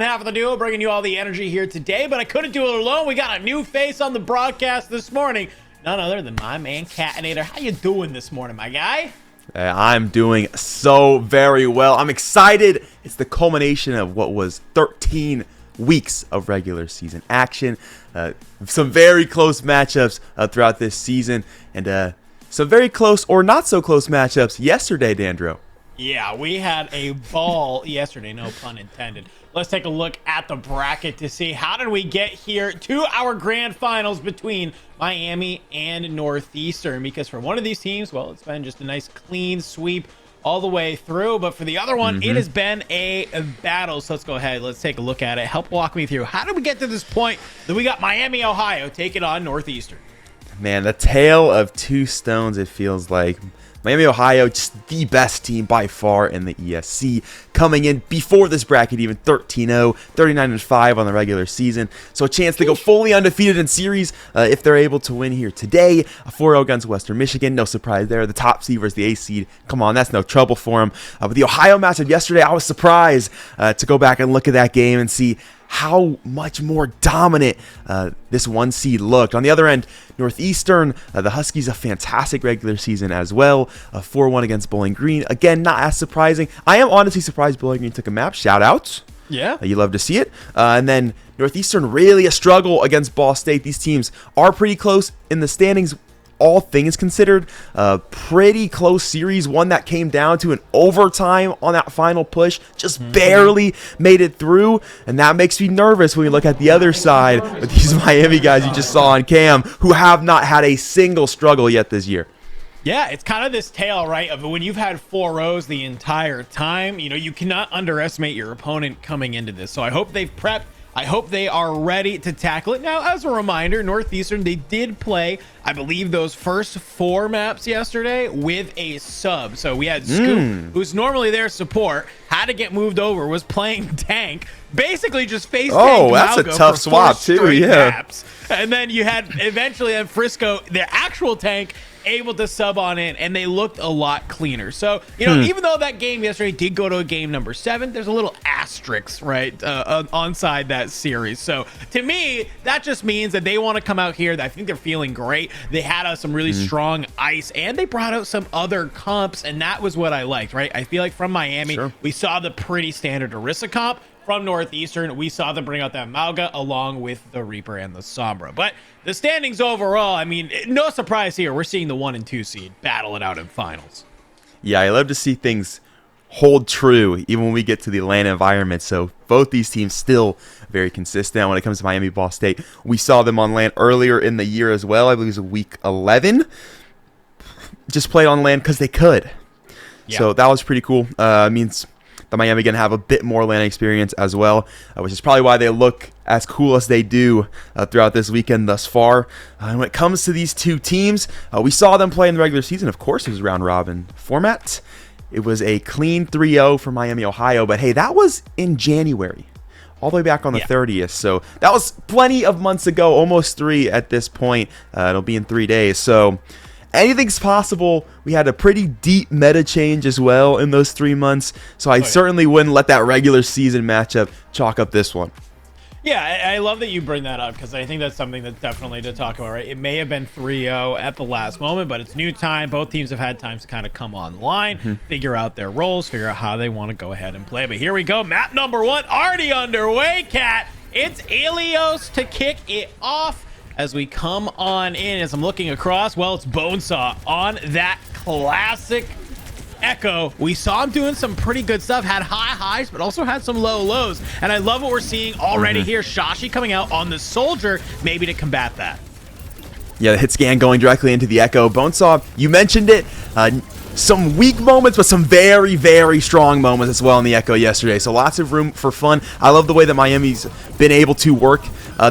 Half of the duo bringing you all the energy here today, but I couldn't do it alone. We got a new face on the broadcast this morning, none other than my man Catinator. How you doing this morning, my guy? I'm doing so very well. I'm excited. It's the culmination of what was 13 weeks of regular season action. Some very close matchups throughout this season, and some very close or not so close matchups yesterday, Dandro. Yeah, we had a ball yesterday, no pun intended. Let's take a look at the bracket to see how did we get here to our grand finals between Miami and Northeastern, because for one of these teams, well, it's been just a nice clean sweep all the way through, but for the other one, it has been a battle. So let's go ahead, let's take a look at it. Help walk me through, how did we get to this point that we got Miami, Ohio taking on Northeastern? Man, the tale of two stones, it feels like. Miami, Ohio, just the best team by far in the ESC, coming in before this bracket even 13-0, 39-5 on the regular season. So a chance to go fully undefeated in series if they're able to win here today. A 4-0 against Western Michigan, no surprise there. The top seed versus the A seed, come on, that's no trouble for them. But the Ohio matchup yesterday, I was surprised to go back and look at that game and see how much more dominant this one seed looked. On the other end, Northeastern, the Huskies, a fantastic regular season as well. 4-1 against Bowling Green. Again, not as surprising. I am honestly surprised Bowling Green took a map. Shout outs. Yeah. You love to see it. And then Northeastern, really a struggle against Ball State. These teams are pretty close in the standings. All things considered, pretty close series, one that came down to an overtime on that final push, just barely made it through, and that makes me nervous when we look at the other side with these Miami guys you just saw on cam, who have not had a single struggle yet this year. Yeah, it's kind of this tale, right, of when you've had 4 rows the entire time, you know, you cannot underestimate your opponent coming into this. So I hope they've prepped. I hope they are ready to tackle it. Now, as a reminder, Northeastern, they did play, I believe, those first 4 maps yesterday with a sub. So we had Scoop, who's normally their support, had to get moved over, was playing tank, basically just face tank. Oh, that's a tough swap too, yeah. Maps. And then you had eventually at Frisco, their actual tank, able to sub on in, and they looked a lot cleaner. So, you know, even though that game yesterday did go to a game number 7, there's a little asterisk, right, onside that series. So, to me, that just means that they want to come out here. I think they're feeling great. They had some really strong ice, and they brought out some other comps, and that was what I liked, right? I feel like from Miami, we saw the pretty standard Orisa comp. From Northeastern, we saw them bring out that Mauga along with the Reaper and the Sombra. But the standings overall, I mean, no surprise here. We're seeing the 1 and 2 seed battle it out in finals. Yeah, I love to see things hold true even when we get to the Atlanta environment. So both these teams still very consistent when it comes to Miami, Ball State. We saw them on land earlier in the year as well. I believe it was week 11. Just played on land because they could. Yeah. So that was pretty cool. Means the Miami going to have a bit more land experience as well, which is probably why they look as cool as they do throughout this weekend thus far. And when it comes to these two teams, we saw them play in the regular season. Of course, it was round robin format. It was a clean 3-0 for Miami, Ohio. But hey, that was in January, all the way back on the 30th. So that was plenty of months ago, almost 3 at this point. It'll be in 3 days. So anything's possible. We had a pretty deep meta change as well in those 3 months. So I certainly wouldn't let that regular season matchup chalk up this one. Yeah, I love that you bring that up, because I think that's something that's definitely to talk about, right? It may have been 3-0 at the last moment, but it's new time. Both teams have had time to kind of come online, figure out their roles, figure out how they want to go ahead and play. But here we go. Map number 1 already underway, Cat. It's Ilios to kick it off. As we come on in, as I'm looking across, well, it's Bonesaw on that classic Echo. We saw him doing some pretty good stuff, had high highs, but also had some low lows. And I love what we're seeing already here. Shashi coming out on the Soldier, maybe to combat that. Yeah, the hit scan going directly into the Echo. Bonesaw, you mentioned it. Some weak moments, but some very, very strong moments as well in the Echo yesterday. So lots of room for fun. I love the way that Miami's been able to work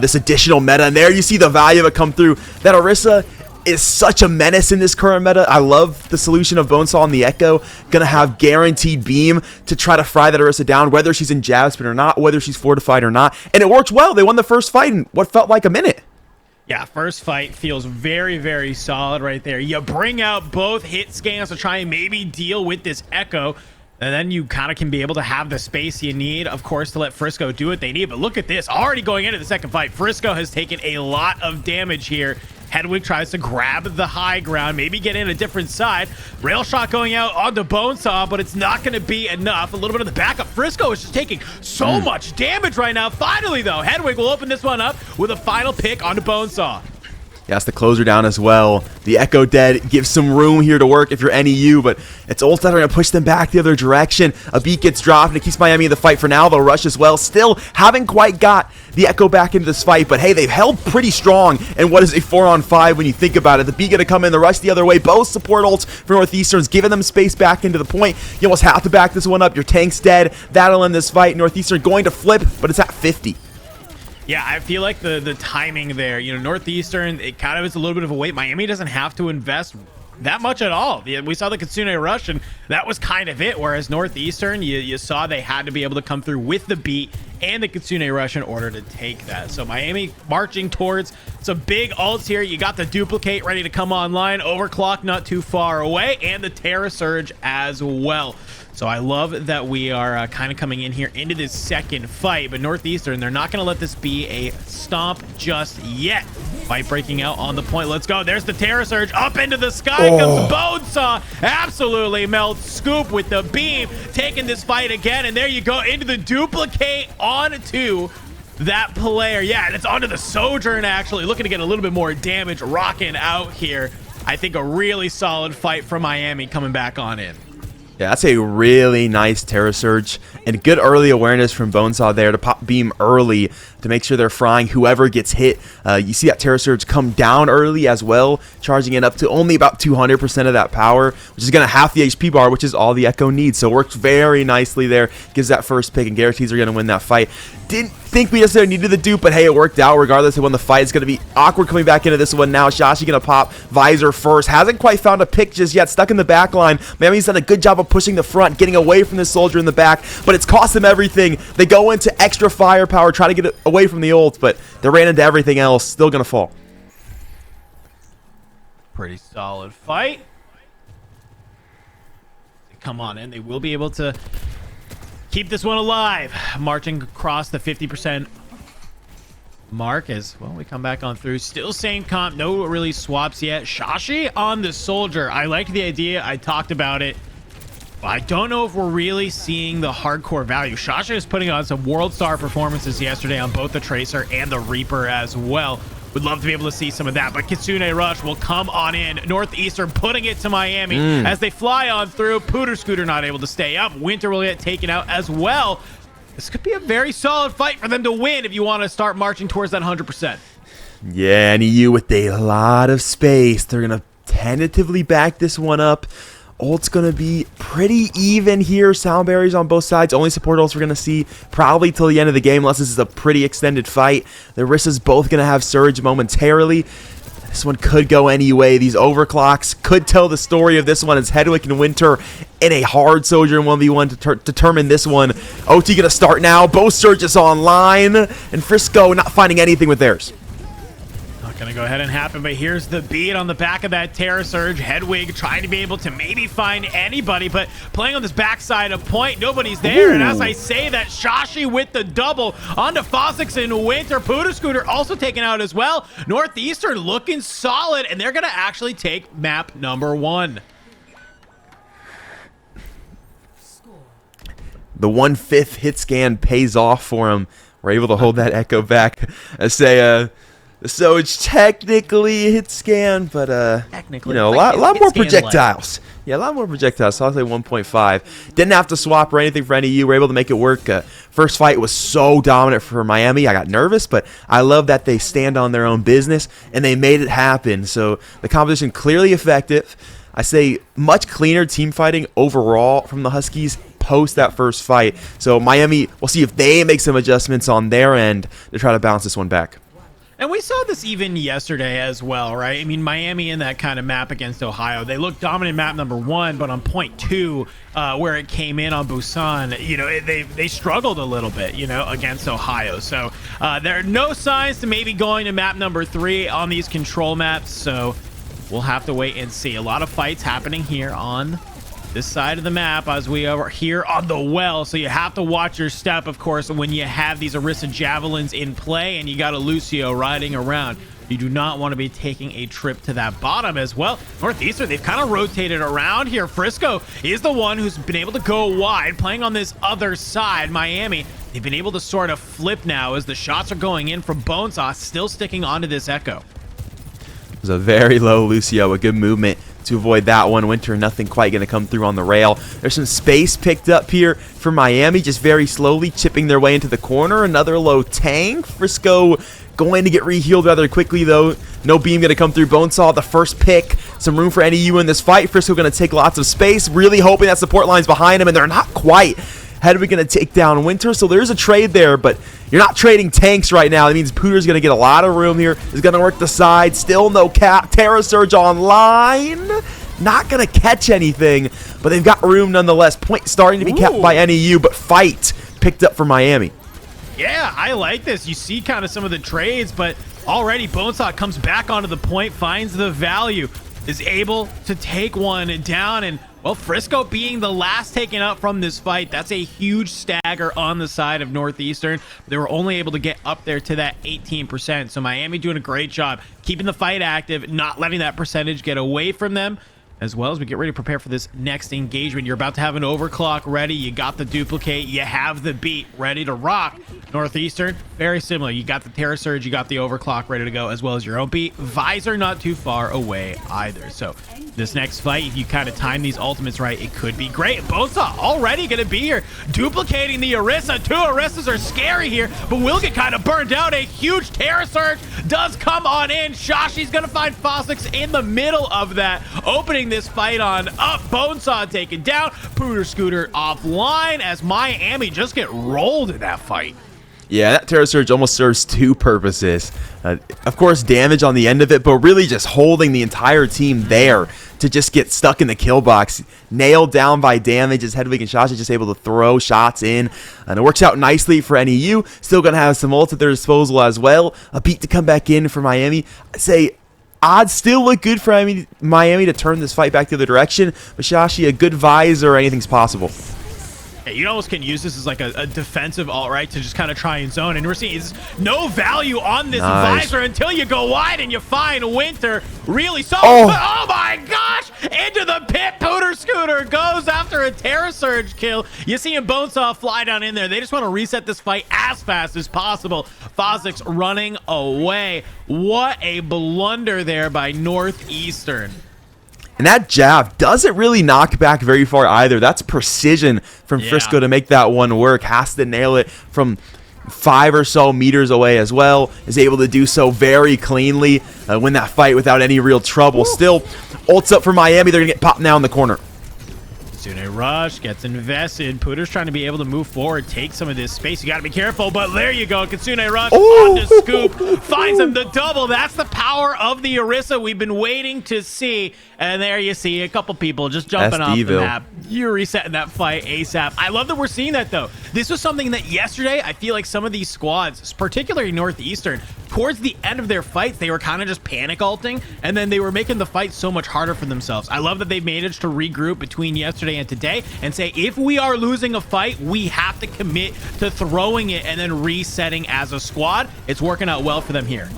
this additional meta. And there you see the value of it come through. That Orisa is such a menace in this current meta. I love the solution of Bonesaw on the Echo. Gonna have guaranteed beam to try to fry that Orisa down, whether she's in jab spin or not, whether she's fortified or not. And it worked well. They won the first fight in what felt like a minute. Yeah, first fight feels very, very solid right there. You bring out both hit scans to try and maybe deal with this Echo. And then you kind of can be able to have the space you need, of course, to let Frisco do what they need. But look at this. Already going into the second fight, Frisco has taken a lot of damage here. Hedwig tries to grab the high ground, maybe get in a different side. Rail shot going out on the Bonesaw, but it's not going to be enough. A little bit of the backup. Frisco is just taking so much damage right now. Finally, though, Hedwig will open this one up with a final pick on the Bonesaw. He has the closer down as well. The Echo dead gives some room here to work if you're NEU, but it's ults that are going to push them back the other direction. A beat gets dropped, and it keeps Miami in the fight for now. They'll rush as well. Still haven't quite got the Echo back into this fight, but hey, they've held pretty strong. And what is a 4-on-5 when you think about it? The beat going to come in, the rush the other way. Both support ults for Northeastern's giving them space back into the point. You almost have to back this one up. Your tank's dead. That'll end this fight. Northeastern going to flip, but it's at 50. Yeah, I feel like the timing there, you know, Northeastern, it kind of is a little bit of a wait. Miami doesn't have to invest that much at all. We saw the Kitsune rush, and that was kind of it, whereas Northeastern, you saw they had to be able to come through with the beat and the Kitsune rush in order to take that. So Miami marching towards some big ults here. You got the duplicate ready to come online, overclock not too far away, and the Terra Surge as well. So I love that we are kind of coming in here into this second fight, but Northeastern, they're not going to let this be a stomp just yet. Fight breaking out on the point. Let's go. There's the Terra Surge up into the sky. Comes Bonesaw. Absolutely melts Scoop with the beam. Taking this fight again, and there you go into the duplicate onto that player. Yeah, and it's onto the Sojourn actually. Looking to get a little bit more damage rocking out here. I think a really solid fight from Miami coming back on in. Yeah, that's a really nice Terra Surge and good early awareness from Bonesaw there to pop beam early to make sure they're frying whoever gets hit. You see that Terra Surge come down early as well, charging it up to only about 200% of that power, which is going to half the HP bar, which is all the Echo needs. So it works very nicely there. Gives that first pick and guarantees they're going to win that fight. Didn't think we necessarily needed the dupe, but hey, it worked out regardless of when the fight is going to be awkward coming back into this one now. Shashi going to pop Visor first. Hasn't quite found a pick just yet. Stuck in the back line. Miami's done a good job of pushing the front, getting away from the soldier in the back, but it's cost them everything. They go into extra firepower, try to get it away from the ult, but they ran into everything else. Still going to fall. Pretty solid fight. Come on in. They will be able to keep this one alive. Marching across the 50% mark as well. We come back on through. Still same comp. No really swaps yet. Shashi on the soldier. I liked the idea. I talked about it. I don't know if we're really seeing the hardcore value. Shashi is putting on some world star performances yesterday on both the Tracer and the Reaper as well. Would love to be able to see some of that, but Kitsune Rush will come on in. Northeastern putting it to Miami as they fly on through. Pooter Scooter not able to stay up. Winter will get taken out as well. This could be a very solid fight for them to win if you want to start marching towards that 100%. Yeah, NEU with a lot of space. They're going to tentatively back this one up. Ult's going to be pretty even here. Sound barriers on both sides. Only support ults we're going to see probably till the end of the game, unless this is a pretty extended fight. The Rissa's both going to have Surge momentarily. This one could go any way. These overclocks could tell the story of this one as Hedwig and Winter in a hard Soldier in 1v1 to determine this one. OT going to start now. Both Surges online. And Frisco not finding anything with theirs. Gonna go ahead and happen, but here's the beat on the back of that Terra Surge. Hedwig trying to be able to maybe find anybody, but playing on this backside of point, nobody's there. Ooh. And as I say that, Shashi with the double onto Fossix and Winter. Pooter Scooter also taken out as well. Northeastern looking solid, and they're gonna actually take map number 1. The 1/5 hit scan pays off for him. We're able to hold that Echo back. I say, so it's technically a hit scan, but technically, you know, a lot more projectiles. Yeah, a lot more projectiles. So I'll say 1.5. Didn't have to swap or anything for NEU. We're able to make it work. First fight was so dominant for Miami. I got nervous, but I love that they stand on their own business and they made it happen. So the competition clearly effective. I say much cleaner team fighting overall from the Huskies post that first fight. So Miami, we'll see if they make some adjustments on their end to try to bounce this one back. And we saw this even yesterday as well, right? I mean, Miami in that kind of map against Ohio, they looked dominant map number 1, but on point 2, where it came in on Busan, you know, they struggled a little bit, you know, against Ohio. So there are no signs to maybe going to map number 3 on these control maps. So we'll have to wait and see. A lot of fights happening here on this side of the map as we are here on the well. So you have to watch your step, of course, when you have these Orisa Javelins in play and you got a Lucio riding around. You do not want to be taking a trip to that bottom as well. Northeastern, they've kind of rotated around here. Frisco is the one who's been able to go wide, playing on this other side. Miami, they've been able to sort of flip now as the shots are going in from Bonesaw, still sticking onto this Echo. It was a very low Lucio, a good movement to avoid that one. Winter, nothing quite going to come through on the rail. There's some space picked up here for Miami, just very slowly chipping their way into the corner. Another low tank. Frisco going to get re-healed rather quickly, though. No beam going to come through. Bonesaw, the first pick. Some room for NEU in this fight. Frisco going to take lots of space, really hoping that support line's behind him, and they're not quite. Hedwig going to take down Winter, so there's a trade there, but you're not trading tanks right now. That means Pooter's going to get a lot of room here. He's going to work the side. Still no cap. Terra Surge online. Not going to catch anything, but they've got room nonetheless. Point starting to be capped by NEU, but fight picked up for Miami. Yeah, I like this. You see kind of some of the trades, but already Bonesaw comes back onto the point, finds the value, is able to take one down, and well, Frisco being the last taken up from this fight, that's a huge stagger on the side of Northeastern. They were only able to get up there to that 18%. So Miami doing a great job keeping the fight active, not letting that percentage get away from them. As well as we get ready to prepare for this next engagement. You're about to have an overclock ready. You got the duplicate. You have the beat ready to rock. Northeastern, very similar. You got the Terra Surge. You got the overclock ready to go, as well as your own beat. Visor not too far away either. So this next fight, if you kind of time these ultimates right, it could be great. Bonesaw already going to be here, duplicating the Orisa. Two Orisas are scary here, but will get kind of burned out. A huge Terra Surge does come on in. Shashi's going to find Fossix in the middle of that, opening this fight on up. Bonesaw taken down. Pooter Scooter offline as Miami just get rolled in that fight. Yeah, that Terra Surge almost serves two purposes. Of course, damage on the end of it, but really just holding the entire team there to just get stuck in the kill box. Nailed down by damage as Hedwig and Shasha just able to throw shots in. And it works out nicely for NEU. Still going to have some ults at their disposal as well. A beat to come back in for Miami. I'd say odds still look good for Miami to turn this fight back the other direction. But Shashi, a good visor, anything's possible. You almost can use this as like a defensive alt-right to just kind of try and zone. And we're seeing is no value on this visor until you go wide and you find Winter. Really so. Oh my gosh! Into the pit. Pooter Scooter goes after a Terra Surge kill. You see him Bonesaw fly down in there. They just want to reset this fight as fast as possible. Fossix running away. What a blunder there by Northeastern. And that jab doesn't really knock back very far either. That's precision from Frisco to make that one work. Has to nail it from 5 or so meters away as well. Is able to do so very cleanly. Win that fight without any real trouble. Still, ults up for Miami. They're going to get popped now in the corner. Kitsune Rush gets invested. Pooter's trying to be able to move forward, take some of this space. You got to be careful, but there you go. Kitsune Rush on the scoop. Finds him the double. That's the power of the Orisa we've been waiting to see. And there you see a couple people just jumping off the map. You're resetting that fight ASAP. I love that we're seeing that, though. This was something that yesterday, I feel like some of these squads, particularly Northeastern, towards the end of their fights, they were kind of just panic ulting, and then they were making the fight so much harder for themselves. I love that they've managed to regroup between yesterday and today and say, if we are losing a fight, we have to commit to throwing it and then resetting as a squad. It's working out well for them here.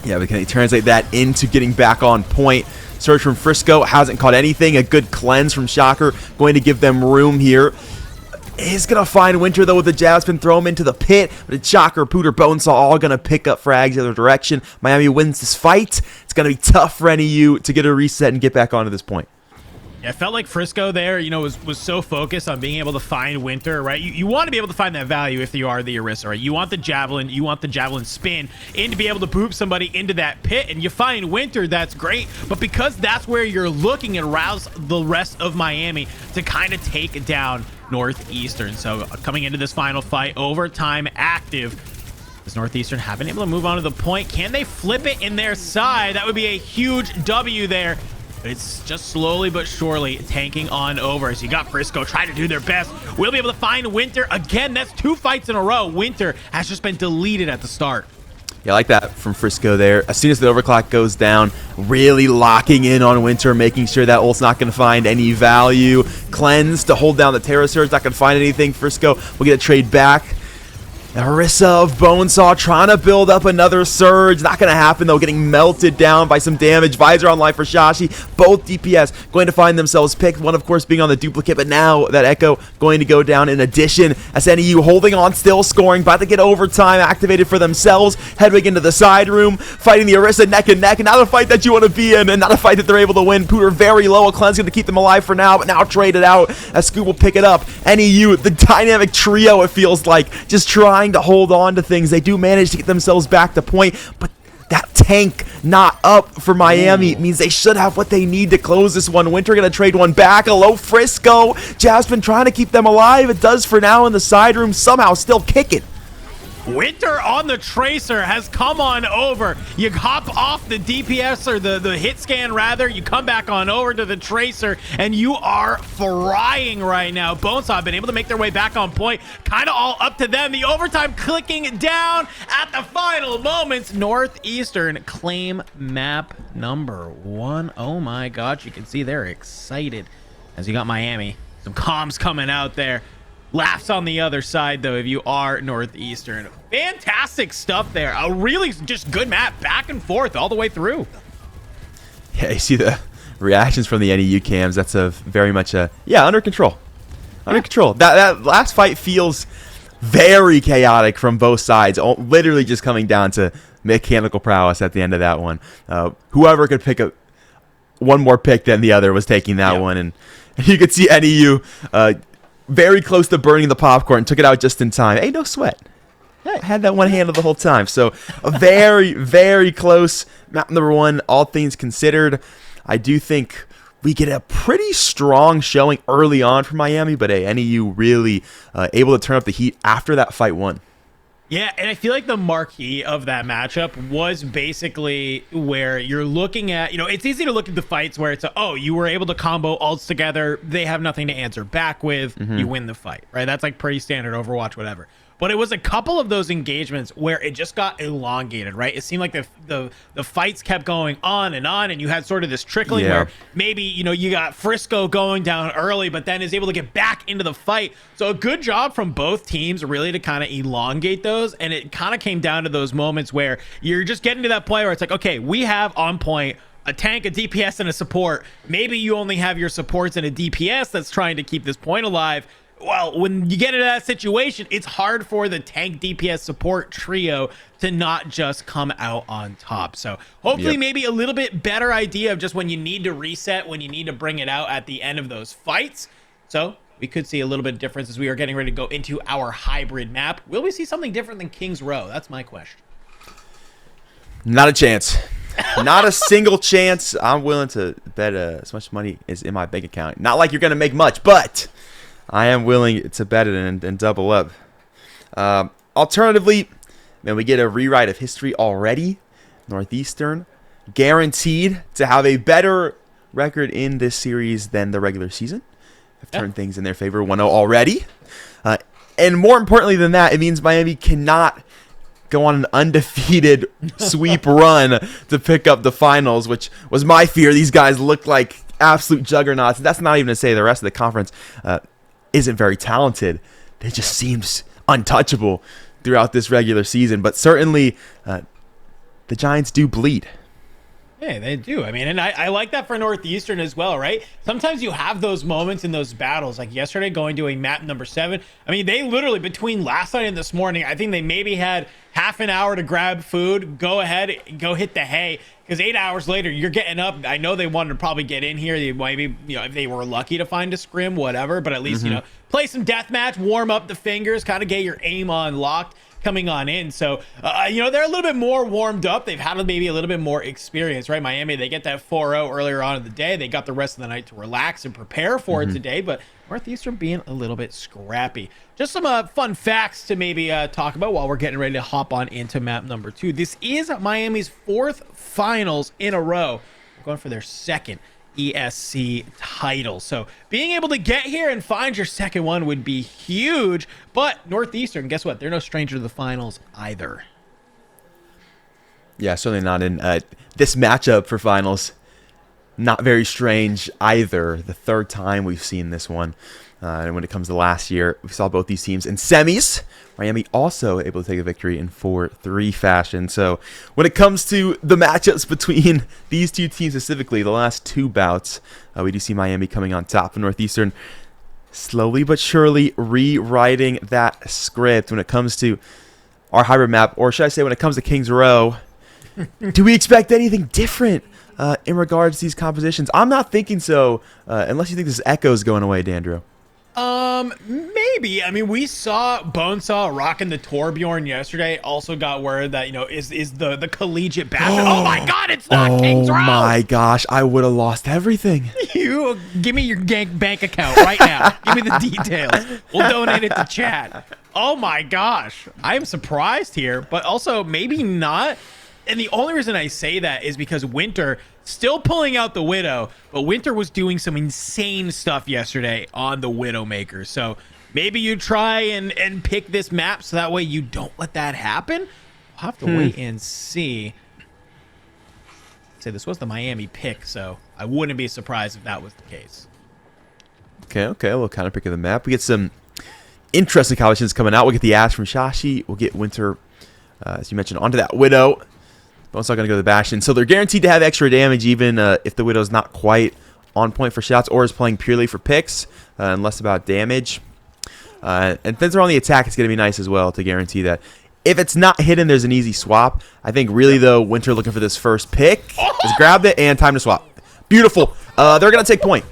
Yeah, we can translate that into getting back on point. Surge from Frisco hasn't caught anything. A good cleanse from Shocker, going to give them room here. Is going to find Winter, though, with the jab spin, throw him into the pit. But it's Shocker, Pooter, Bonesaw all going to pick up frags the other direction. Miami wins this fight. It's going to be tough for NEU to get a reset and get back onto this point. Yeah, it felt like Frisco there, you know, was so focused on being able to find Winter, right? You want to be able to find that value if you are the Orisa, right? You want the javelin spin in to be able to boop somebody into that pit, and you find Winter, that's great. But because that's where you're looking and rouse the rest of Miami to kind of take down Northeastern. So coming into this final fight, overtime active. Does Northeastern have been able to move on to the point? Can they flip it in their side? That would be a huge W there. But it's just slowly but surely tanking on over. So you got Frisco trying to do their best. We'll be able to find Winter again. That's 2 fights in a row. Winter has just been deleted at the start. Yeah, I like that from Frisco there. As soon as the overclock goes down, really locking in on Winter, making sure that ult's not going to find any value. Cleanse to hold down the Terror Surge, not going to find anything. Frisco will get a trade back. Orisa of Bonesaw trying to build up another surge. Not going to happen, though. Getting melted down by some damage. Visor online for Shashi. Both DPS going to find themselves picked. One, of course, being on the duplicate, but now that Echo going to go down in addition. As NEU holding on, still scoring. About to get overtime activated for themselves. Hedwig into the side room. Fighting the Orisa neck and neck. Not a fight that you want to be in, and not a fight that they're able to win. Pooter very low. A cleanse going to keep them alive for now, but now traded out as Scoop will pick it up. NEU, the dynamic trio, it feels like, just trying to hold on to things. They do manage to get themselves back to point, but that tank not up for Miami means they should have what they need to close this one. Winter gonna trade one back. Hello, Frisco. Jasmine trying to keep them alive. It does for now in the side room. Somehow still kicking. Winter on the Tracer has come on over. You hop off the DPS, or the hit scan rather. You come back on over to the Tracer, and you are frying right now. Bonesaw have been able to make their way back on point. Kind of all up to them. The overtime clicking down at the final moments. Northeastern claim map number 1. Oh my gosh, you can see they're excited as you got Miami. Some comms coming out there. Laughs on the other side, though, if you are Northeastern. Fantastic stuff there. A really just good map, back and forth all the way through. Yeah, you see the reactions from the NEU cams. That's a very much a, yeah, under control. Under control. That last fight feels very chaotic from both sides. Literally just coming down to mechanical prowess at the end of that one. Whoever could pick up one more pick than the other was taking that one. And you could see NEU very close to burning the popcorn. Took it out just in time. Hey, no sweat. I had that one handle the whole time. So a very, very close map number 1, all things considered. I do think we get a pretty strong showing early on from Miami, but NEU really able to turn up the heat after that fight 1. Yeah, and I feel like the marquee of that matchup was basically where you're looking at, it's easy to look at the fights where it's, you were able to combo ults together. They have nothing to answer back with. You win the fight, right? That's like pretty standard Overwatch, whatever. But it was a couple of those engagements where it just got elongated, right? It seemed like the fights kept going on, and you had sort of this trickling where maybe, you got Frisco going down early, but then is able to get back into the fight. So a good job from both teams really to kind of elongate those. And it kind of came down to those moments where you're just getting to that point where it's like, okay, we have on point a tank, a DPS, and a support. Maybe you only have your supports and a DPS that's trying to keep this point alive. Well, when you get into that situation, it's hard for the tank DPS support trio to not just come out on top. So hopefully maybe a little bit better idea of just when you need to reset, when you need to bring it out at the end of those fights. So we could see a little bit of difference as we are getting ready to go into our hybrid map. Will we see something different than King's Row? That's my question. Not a chance. Not a single chance. I'm willing to bet as much money as in my bank account. Not like you're going to make much, but I am willing to bet it and double up. Alternatively, man, we get a rewrite of history already. Northeastern guaranteed to have a better record in this series than the regular season. Have turned things in their favor 1-0 already. And more importantly than that, it means Miami cannot go on an undefeated sweep run to pick up the finals, which was my fear. These guys look like absolute juggernauts. That's not even to say the rest of the conference isn't very talented. They just seems untouchable throughout this regular season. But certainly the Giants do bleed. Yeah, they do. I mean, and I like that for Northeastern as well, right? Sometimes you have those moments in those battles, like yesterday going to a map number 7. I mean, they literally, between last night and this morning, I think they maybe had half an hour to grab food, go ahead, go hit the hay, because 8 hours later, you're getting up. I know they wanted to probably get in here. They maybe, if they were lucky to find a scrim, whatever, but at least, play some deathmatch, warm up the fingers, kind of get your aim on locked coming on in. So, they're a little bit more warmed up. They've had maybe a little bit more experience, right? Miami, they get that 4-0 earlier on in the day. They got the rest of the night to relax and prepare for it today, but Northeastern being a little bit scrappy. Just some fun facts to maybe talk about while we're getting ready to hop on into map number 2. This is Miami's 4th finals in a row. We're going for their 2nd ESC title. So being able to get here and find your 2nd one would be huge. But Northeastern, guess what? They're no stranger to the finals either. Yeah, certainly not in this matchup for finals. Not very strange either. The third time we've seen this one. And when it comes to last year, we saw both these teams in semis. Miami also able to take a victory in 4-3 fashion. So when it comes to the matchups between these two teams specifically, the last two bouts, we do see Miami coming on top of Northeastern. Slowly but surely rewriting that script when it comes to our hybrid map. Or should I say when it comes to Kings Row. Do we expect anything different in regards to these compositions? I'm not thinking so, unless you think this Echo's going away, Dandrew. Maybe. I mean, we saw Bonesaw rocking the Torbjorn yesterday. Also got word that, is the collegiate bastion. Oh my God, it's not Kings Row. Oh my gosh, I would have lost everything. You give me your bank account right now. Give me the details. We'll donate it to chat. Oh my gosh, I am surprised here, but also maybe not. And the only reason I say that is because Winter still pulling out the Widow, but Winter was doing some insane stuff yesterday on the Widowmaker. So maybe you try and pick this map so that way you don't let that happen. We'll have to wait and see. Say this was the Miami pick, so I wouldn't be surprised if that was the case. Okay, we'll kind of pick of the map. We get some interesting combinations coming out. We'll get the Ash from Shashi. We'll get Winter, as you mentioned, onto that Widow. Bonesaw going to go to the Bastion. So they're guaranteed to have extra damage even if the Widow's not quite on point for shots or is playing purely for picks and less about damage. And since they're on the attack, it's going to be nice as well to guarantee that. If it's not hidden, there's an easy swap. I think really, though, Winter looking for this first pick. Just grabbed it and time to swap. Beautiful. They're going to take point.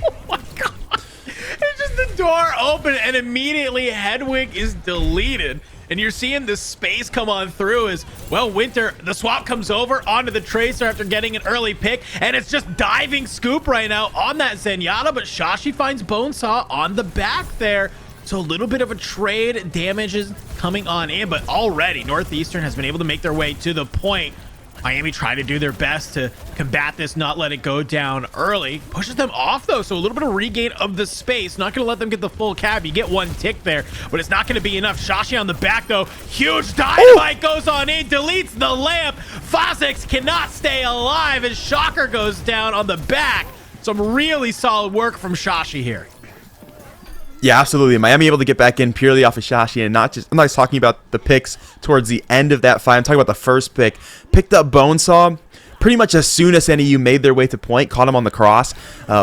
Oh my God. It's just the door open and immediately Hedwig is deleted. And you're seeing this space come on through as, well, Winter, the swap comes over onto the Tracer after getting an early pick, and it's just diving scoop right now on that Zenyatta, but Shashi finds Bonesaw on the back there. So a little bit of a trade, damage is coming on in, but already Northeastern has been able to make their way to the point. Miami trying to do their best to combat this, not let it go down early. Pushes them off, though, so a little bit of regain of the space. Not going to let them get the full cab. You get one tick there, but it's not going to be enough. Shashi on the back, though. Huge dynamite goes on in, deletes the lamp. Fozix cannot stay alive, and Shocker goes down on the back. Some really solid work from Shashi here. Yeah, absolutely. Miami able to get back in purely off of Shashi, and not just, I'm not just talking about the picks towards the end of that fight. I'm talking about the first pick. Picked up Bonesaw pretty much as soon as NEU made their way to point, caught him on the cross,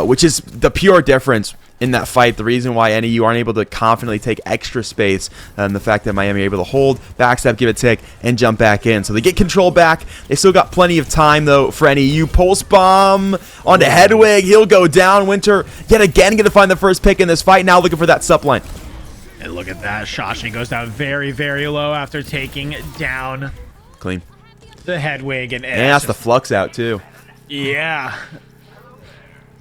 which is the pure difference in that fight. The reason why NEU aren't able to confidently take extra space, and the fact that Miami are able to hold, backstep, give a tick, and jump back in. So they get control back. They still got plenty of time, though, for NEU. Pulse bomb onto Hedwig. He'll go down. Winter yet again going to find the first pick in this fight. Now looking for that sup line. And look at that. Shashi goes down very, very low after taking down Clean. the Hedwig. And that's the flux out, too. Yeah.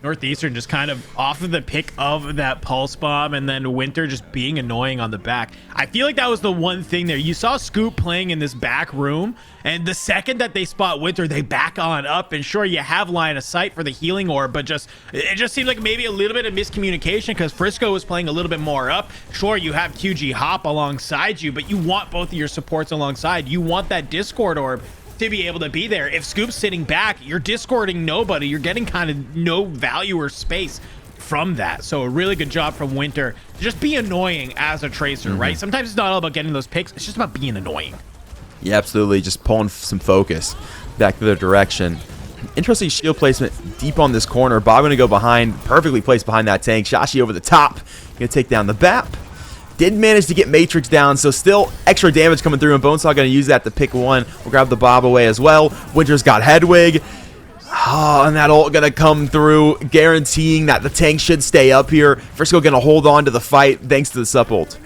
Northeastern just kind of off of the pick of that pulse bomb, and then Winter just being annoying on the back. I feel like that was the one thing there. You saw Scoop playing in this back room, and the second that they spot Winter, they back on up, and sure, you have line of sight for the healing orb, but it just seemed like maybe a little bit of miscommunication because Frisco was playing a little bit more up. Sure, you have QG Hop alongside you, but you want both of your supports alongside. You want that Discord orb to be able to be there. If Scoop's sitting back, you're discording nobody. You're getting kind of no value or space from that. So a really good job from Winter to just be annoying as a Tracer, right? Sometimes it's not all about getting those picks. It's just about being annoying. Yeah, absolutely. Just pulling some focus back to their direction. Interesting shield placement deep on this corner. Bob going to go behind, perfectly placed behind that tank. Shashi over the top. Going to take down the BAP. Did manage to get Matrix down, so still extra damage coming through, and Bonesaw going to use that to pick one. We'll grab the Bob away as well. Winter's got Hedwig. Oh, and that ult going to come through, guaranteeing that the tank should stay up here. Frisco going to hold on to the fight thanks to the sup ult.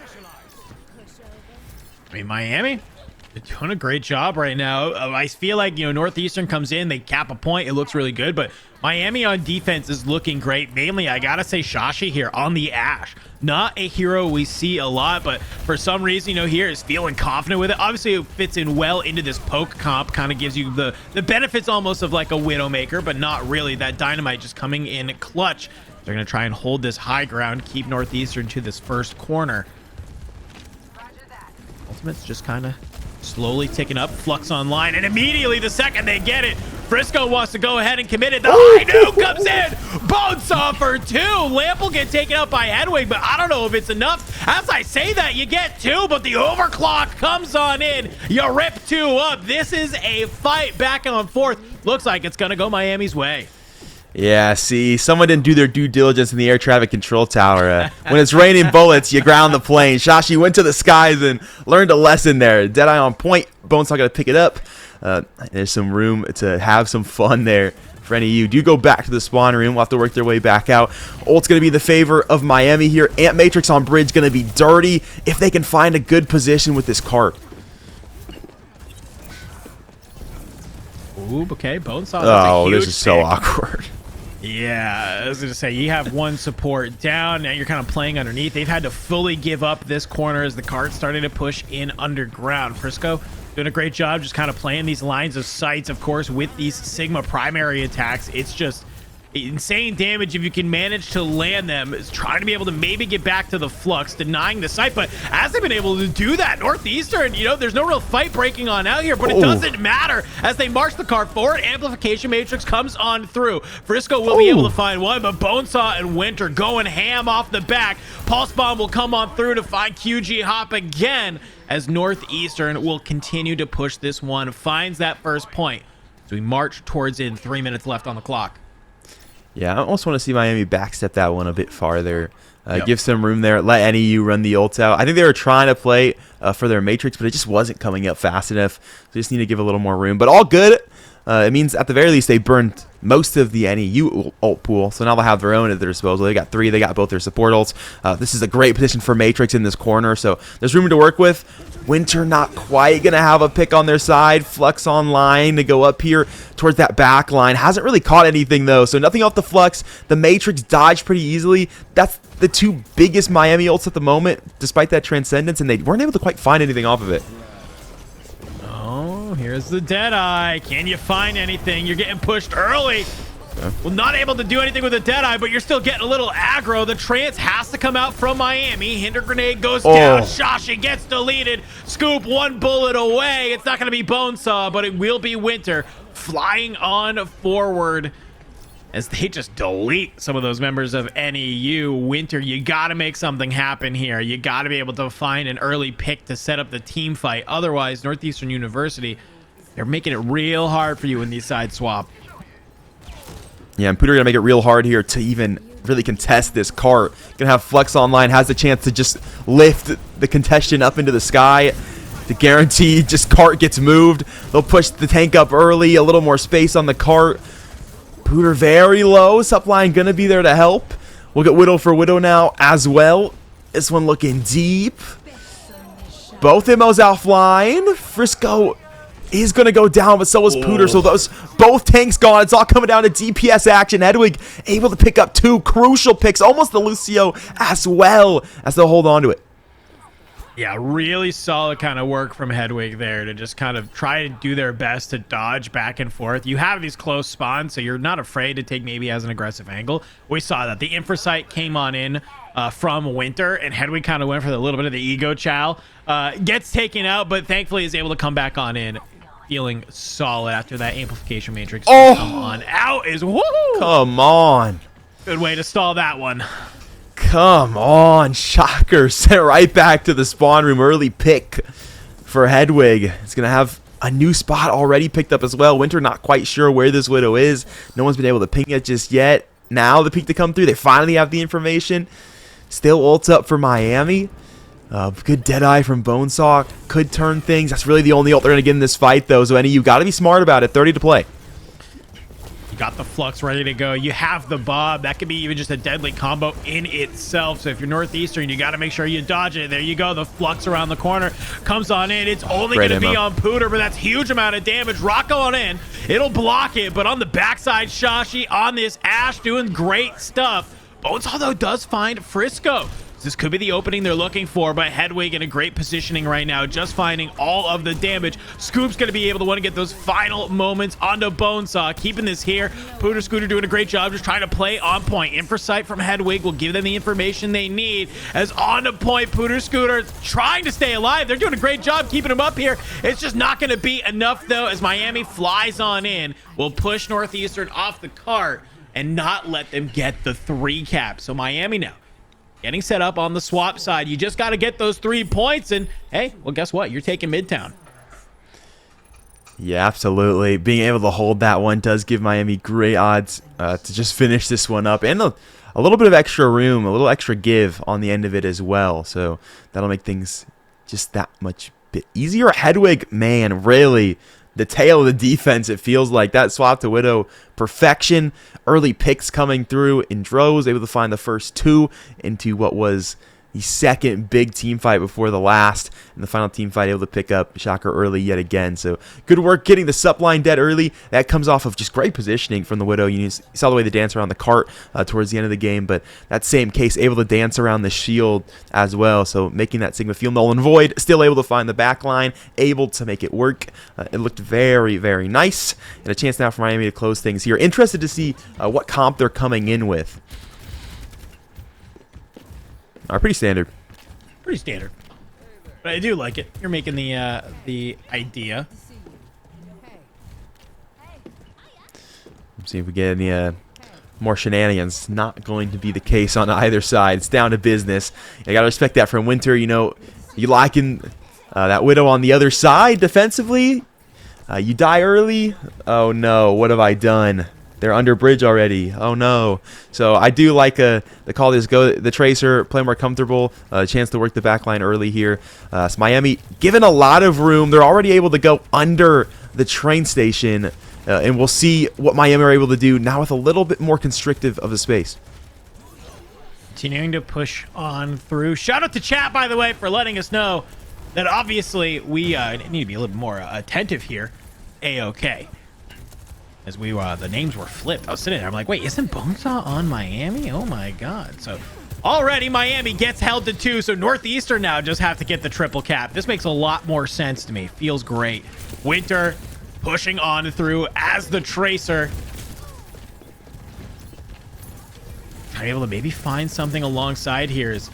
I mean, Miami, they're doing a great job right now. I feel like, Northeastern comes in, they cap a point, it looks really good, but Miami on defense is looking great. Mainly, I gotta say, Shashi here on the Ash. Not a hero we see a lot, but for some reason, here is feeling confident with it. Obviously, it fits in well into this poke comp, kind of gives you the benefits almost of like a Widowmaker, but not really. That Dynamite just coming in clutch. They're gonna try and hold this high ground, keep Northeastern to this first corner. Ultimate's just kind of Slowly ticking up, Flux online, and immediately the second they get it, Frisco wants to go ahead and commit it. The high nuke comes in. Bonesaw for 2. Lamp will get taken out by Hedwig, but I don't know if it's enough. As I say that, you get 2, but the overclock comes on in. You rip 2 up. This is a fight back and forth. Looks like it's going to go Miami's way. Yeah, see, someone didn't do their due diligence in the air traffic control tower. When it's raining bullets, you ground the plane. Shashi went to the skies and learned a lesson there. Deadeye on point. Bonesaw got to pick it up. There's some room to have some fun there for any of you. Do go back to the spawn room. We'll have to work their way back out. Ult's going to be the favor of Miami here. Ant Matrix on bridge going to be dirty if they can find a good position with this cart. Ooh, okay, Bonesaw. Oh, this is so awkward. Yeah, I was going to say, you have one support down, and you're kind of playing underneath. They've had to fully give up this corner as the cart's starting to push in underground. Frisco doing a great job just kind of playing these lines of sights, of course, with these Sigma primary attacks. It's just insane damage if you can manage to land them. Is trying to be able to maybe get back to the Flux, denying the site, but as they've been able to do that, Northeastern, you know, there's no real fight breaking on out here, but it doesn't matter as they march the car forward. Amplification Matrix comes on through. Frisco will be able to find one, but Bonesaw and Winter going ham off the back. Pulse Bomb will come on through to find QG Hop again as Northeastern will continue to push this one, finds that first point. So we march towards in 3 minutes left on the clock. Yeah, I almost want to see Miami backstep that one a bit farther. Give some room there. Let any of you run the ult out. I think they were trying to play for their Matrix, but it just wasn't coming up fast enough. So just need to give a little more room. But all good. It means at the very least they burned most of the NEU ult pool. So now they'll have their own at their disposal. They got 3. They got both their support ults. This is a great position for Matrix in this corner. So there's room to work with. Winter not quite going to have a pick on their side. Flux online to go up here towards that back line. Hasn't really caught anything, though. So nothing off the Flux. The Matrix dodged pretty easily. That's the 2 biggest Miami ults at the moment, despite that Transcendence. And they weren't able to quite find anything off of it. Oh, here's the Deadeye. Can you find anything? You're getting pushed early. Well, not able to do anything with the Deadeye, but you're still getting a little aggro. The Trance has to come out from Miami. Hinder Grenade goes down. Shashi gets deleted. Scoop 1 bullet away. It's not going to be Bonesaw, but it will be Winter flying on forward as they just delete some of those members of NEU. Winter, you got to make something happen here. You got to be able to find an early pick to set up the team fight. Otherwise, Northeastern University, they're making it real hard for you in these side swap. Yeah, and Pooter going to make it real hard here to even really contest this cart. Going to have Flex online, has the chance to just lift the contestant up into the sky. To guarantee just cart gets moved. They'll push the tank up early, a little more space on the cart. Pooter very low. Suppline going to be there to help. We'll get Widow for Widow now as well. This one looking deep. Both MOs offline. Frisco is going to go down, but so is Pooter. So those both tanks gone. It's all coming down to DPS action. Hedwig able to pick up 2 crucial picks, almost the Lucio as well, as they'll hold on to it. Yeah, really solid kind of work from Hedwig there to just kind of try to do their best to dodge back and forth. You have these close spawns, so you're not afraid to take maybe as an aggressive angle. We saw that the Infrasight came on in from Winter, and Hedwig kind of went for a little bit of the ego chow. Gets taken out, but thankfully is able to come back on in. Feeling solid after that Amplification Matrix. Come on out is woohoo! Come on. Good way to stall that one. Come on, shocker. Sent right back to the spawn room. Early pick for Hedwig. It's going to have a new spot already picked up as well. Winter not quite sure where this Widow is. No one's been able to ping it just yet. Now the peek to come through. They finally have the information. Still ults up for Miami. Good Deadeye from Bonesaw. Could turn things. That's really the only ult they're going to get in this fight, though. So, you got to be smart about it. 30 to play. You got the Flux ready to go. You have the Bob. That could be even just a deadly combo in itself. So if you're Northeastern, you got to make sure you dodge it. There you go. The Flux around the corner comes on in. It's only going to be on Pooter, but that's huge amount of damage. Rocco on in. It'll block it, but on the backside, Shashi on this Ash doing great stuff. Bonesaw, though, does find Frisco. This could be the opening they're looking for, but Hedwig in a great positioning right now, just finding all of the damage. Scoop's going to be able to want to get those final moments onto Bonesaw, keeping this here. Pooter Scooter doing a great job just trying to play on point. Infrasight from Hedwig will give them the information they need. As on the point, Pooter Scooter trying to stay alive. They're doing a great job keeping him up here. It's just not going to be enough, though, as Miami flies on in. Will push Northeastern off the cart and not let them get the 3 cap. So Miami now getting set up on the swap side. You just got to get those 3 points, and hey, well, guess what? You're taking Midtown. Yeah, absolutely. Being able to hold that one does give Miami great odds to just finish this one up, and a little bit of extra room, a little extra give on the end of it as well. So that'll make things just that much bit easier. Hedwig, man, really the tail of the defense. It feels like that swap to Widow, perfection. Early picks coming through in droves, able to find the first 2 into what was the second big team fight before the last, and the final team fight able to pick up Shocker early yet again. So good work getting the sup line dead early. That comes off of just great positioning from the Widow. You saw the way they dance around the cart towards the end of the game, but that same case able to dance around the shield as well. So making that Sigma feel null and void, still able to find the back line, able to make it work. It looked very, very nice, and a chance now for Miami to close things here. Interested to see what comp they're coming in with. Pretty standard. Pretty standard. But I do like it. You're making the idea. Let's see if we get any more shenanigans. Not going to be the case on either side. It's down to business. You got to respect that from Winter. You know, you liking that Widow on the other side defensively. You die early. Oh, no. What have I done? They're under bridge already. Oh, no. So I do like the call this go the Tracer, play more comfortable, a chance to work the back line early here. So Miami given a lot of room. They're already able to go under the train station, and we'll see what Miami are able to do now with a little bit more constrictive of a space. Continuing to push on through. Shout out to chat, by the way, for letting us know that obviously we need to be a little more attentive here. A-OK. As we the names were flipped. I was sitting there, I'm like, wait, isn't Bonesaw on Miami? Oh my god. So already Miami gets held to 2, so Northeastern now just have to get the triple cap. This makes a lot more sense to me. Feels great. Winter pushing on through as the Tracer. Trying to be able to maybe find something alongside here is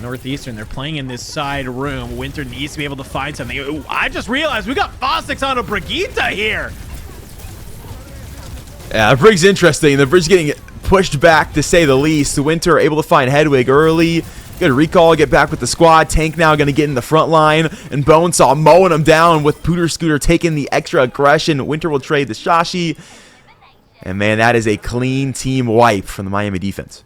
Northeastern. They're playing in this side room. Winter needs to be able to find something. Ooh, I just realized we got Fossix on a Brigitte here. Yeah, the Brig's interesting. The Brig's getting pushed back, to say the least. The Winter able to find Hedwig early. Good recall, get back with the squad. Tank now going to get in the front line. And Bonesaw mowing him down with Pooter Scooter taking the extra aggression. Winter will trade the Shashi. And, man, that is a clean team wipe from the Miami defense.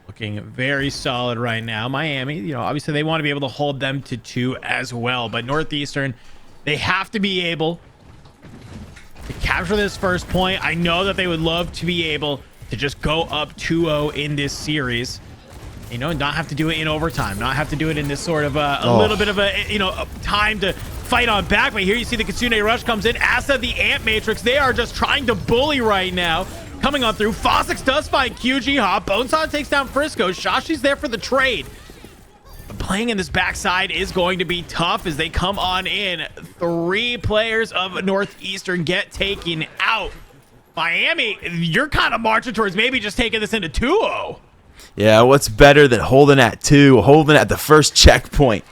Looking very solid right now. Miami, you know, obviously they want to be able to hold them to 2 as well. But Northeastern, they have to be able to capture this first point. I know that they would love to be able to just go up 2-0 in this series, you know, not have to do it in overtime, not have to do it in this sort of a little bit of a, you know, time to fight on back. But here you see the Kitsune Rush comes in. As of the Ant Matrix, they are just trying to bully right now. Coming on through, Fossix does find QG Hop. Bonesaw takes down Frisco. Shashi's there for the trade. But playing in this backside is going to be tough as they come on in. 3 players of Northeastern get taken out. Miami, you're kind of marching towards maybe just taking this into 2-0. Yeah, what's better than holding at 2, holding at the first checkpoint?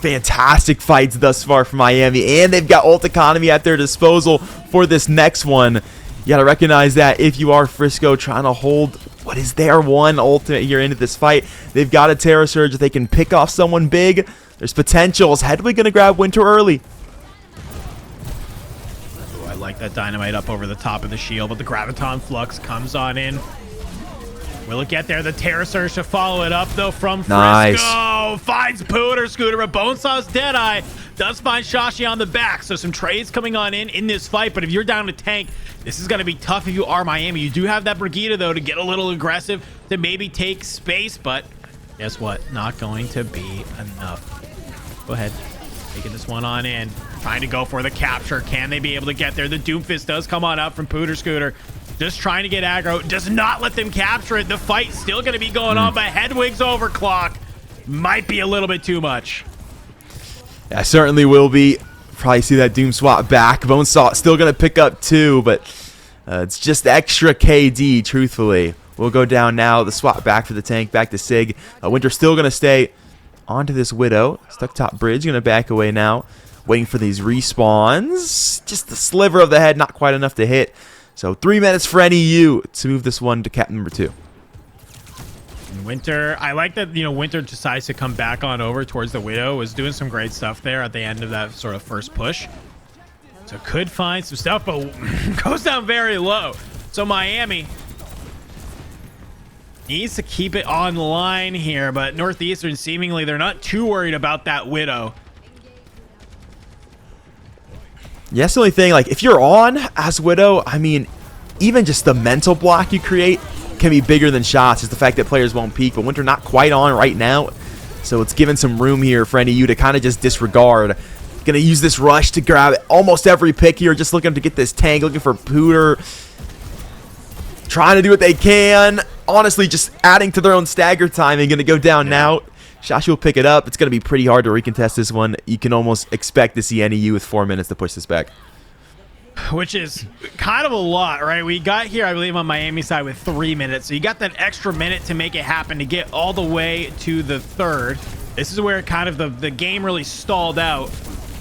Fantastic fights thus far for Miami, and they've got ult economy at their disposal for this next one. You got to recognize that if you are Frisco trying to hold what is their one ultimate here into this fight, they've got a Terra Surge. If they can pick off someone big, there's potential. Is Hedwig going to grab Winter early? Ooh, I like that dynamite up over the top of the shield, but the Graviton Flux comes on in. Will it get there? The Terra Surge to follow it up, though, from Frisco. Nice. Finds Pooter Scooter, but Bonesaw's Deadeye does find Shashi on the back. So some trades coming on in this fight, but if you're down to tank, this is going to be tough if you are Miami. You do have that Brigitte, though, to get a little aggressive, to maybe take space, but guess what? Not going to be enough. Go ahead. Taking this one on in. Trying to go for the capture. Can they be able to get there? The Doomfist does come on up from Pooter Scooter. just trying to get aggro. Does not let them capture it. The fight's still going to be going on, but Hedwig's overclock might be a little bit too much. Yeah, certainly will be. Probably see that Doom swap back. Bonesaw still going to pick up 2, but it's just extra KD, truthfully. We'll go down now. The swap back for the tank. Back to Sig. Winter still going to stay onto this Widow. Stuck top bridge. Going to back away now. Waiting for these respawns. Just the sliver of the head. Not quite enough to hit. So 3 minutes for NEU to move this one to cap number 2. Winter, I like that, Winter decides to come back on over towards the Widow. Was doing some great stuff there at the end of that sort of first push. So could find some stuff, but goes down very low. So Miami needs to keep it on line here, but Northeastern, seemingly, they're not too worried about that Widow. Yeah, that's the only thing. Like, if you're on as Widow, I mean, even just the mental block you create can be bigger than shots. It's the fact that players won't peek, but Winter not quite on right now. So it's given some room here for NEU to kind of just disregard. Gonna use this rush to grab almost every pick here, just looking to get this tank, looking for Pooter. Trying to do what they can. Honestly, just adding to their own stagger time and gonna go down now. Shashi will pick it up. It's gonna be pretty hard to recontest this one. You can almost expect to see NEU with 4 minutes to push this back. Which is kind of a lot, right? We got here, I believe, on Miami side with 3 minutes. So you got that extra minute to make it happen, to get all the way to the third. This is where kind of the game really stalled out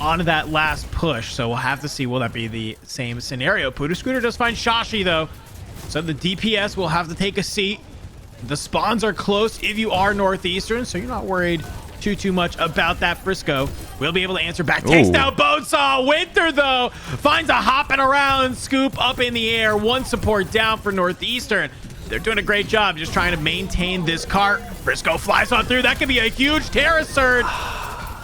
on that last push. So we'll have to see, will that be the same scenario? Pooter Scooter does find Shashi, though. So the DPS will have to take a seat. The spawns are close if you are Northeastern, so you're not worried too much about that. Frisco will be able to answer back. Takes down Bonesaw. Winter, though, finds a hopping around scoop up in the air. One support down for Northeastern. They're doing a great job just trying to maintain this cart. Frisco flies on through. That could be a huge Terra Surge.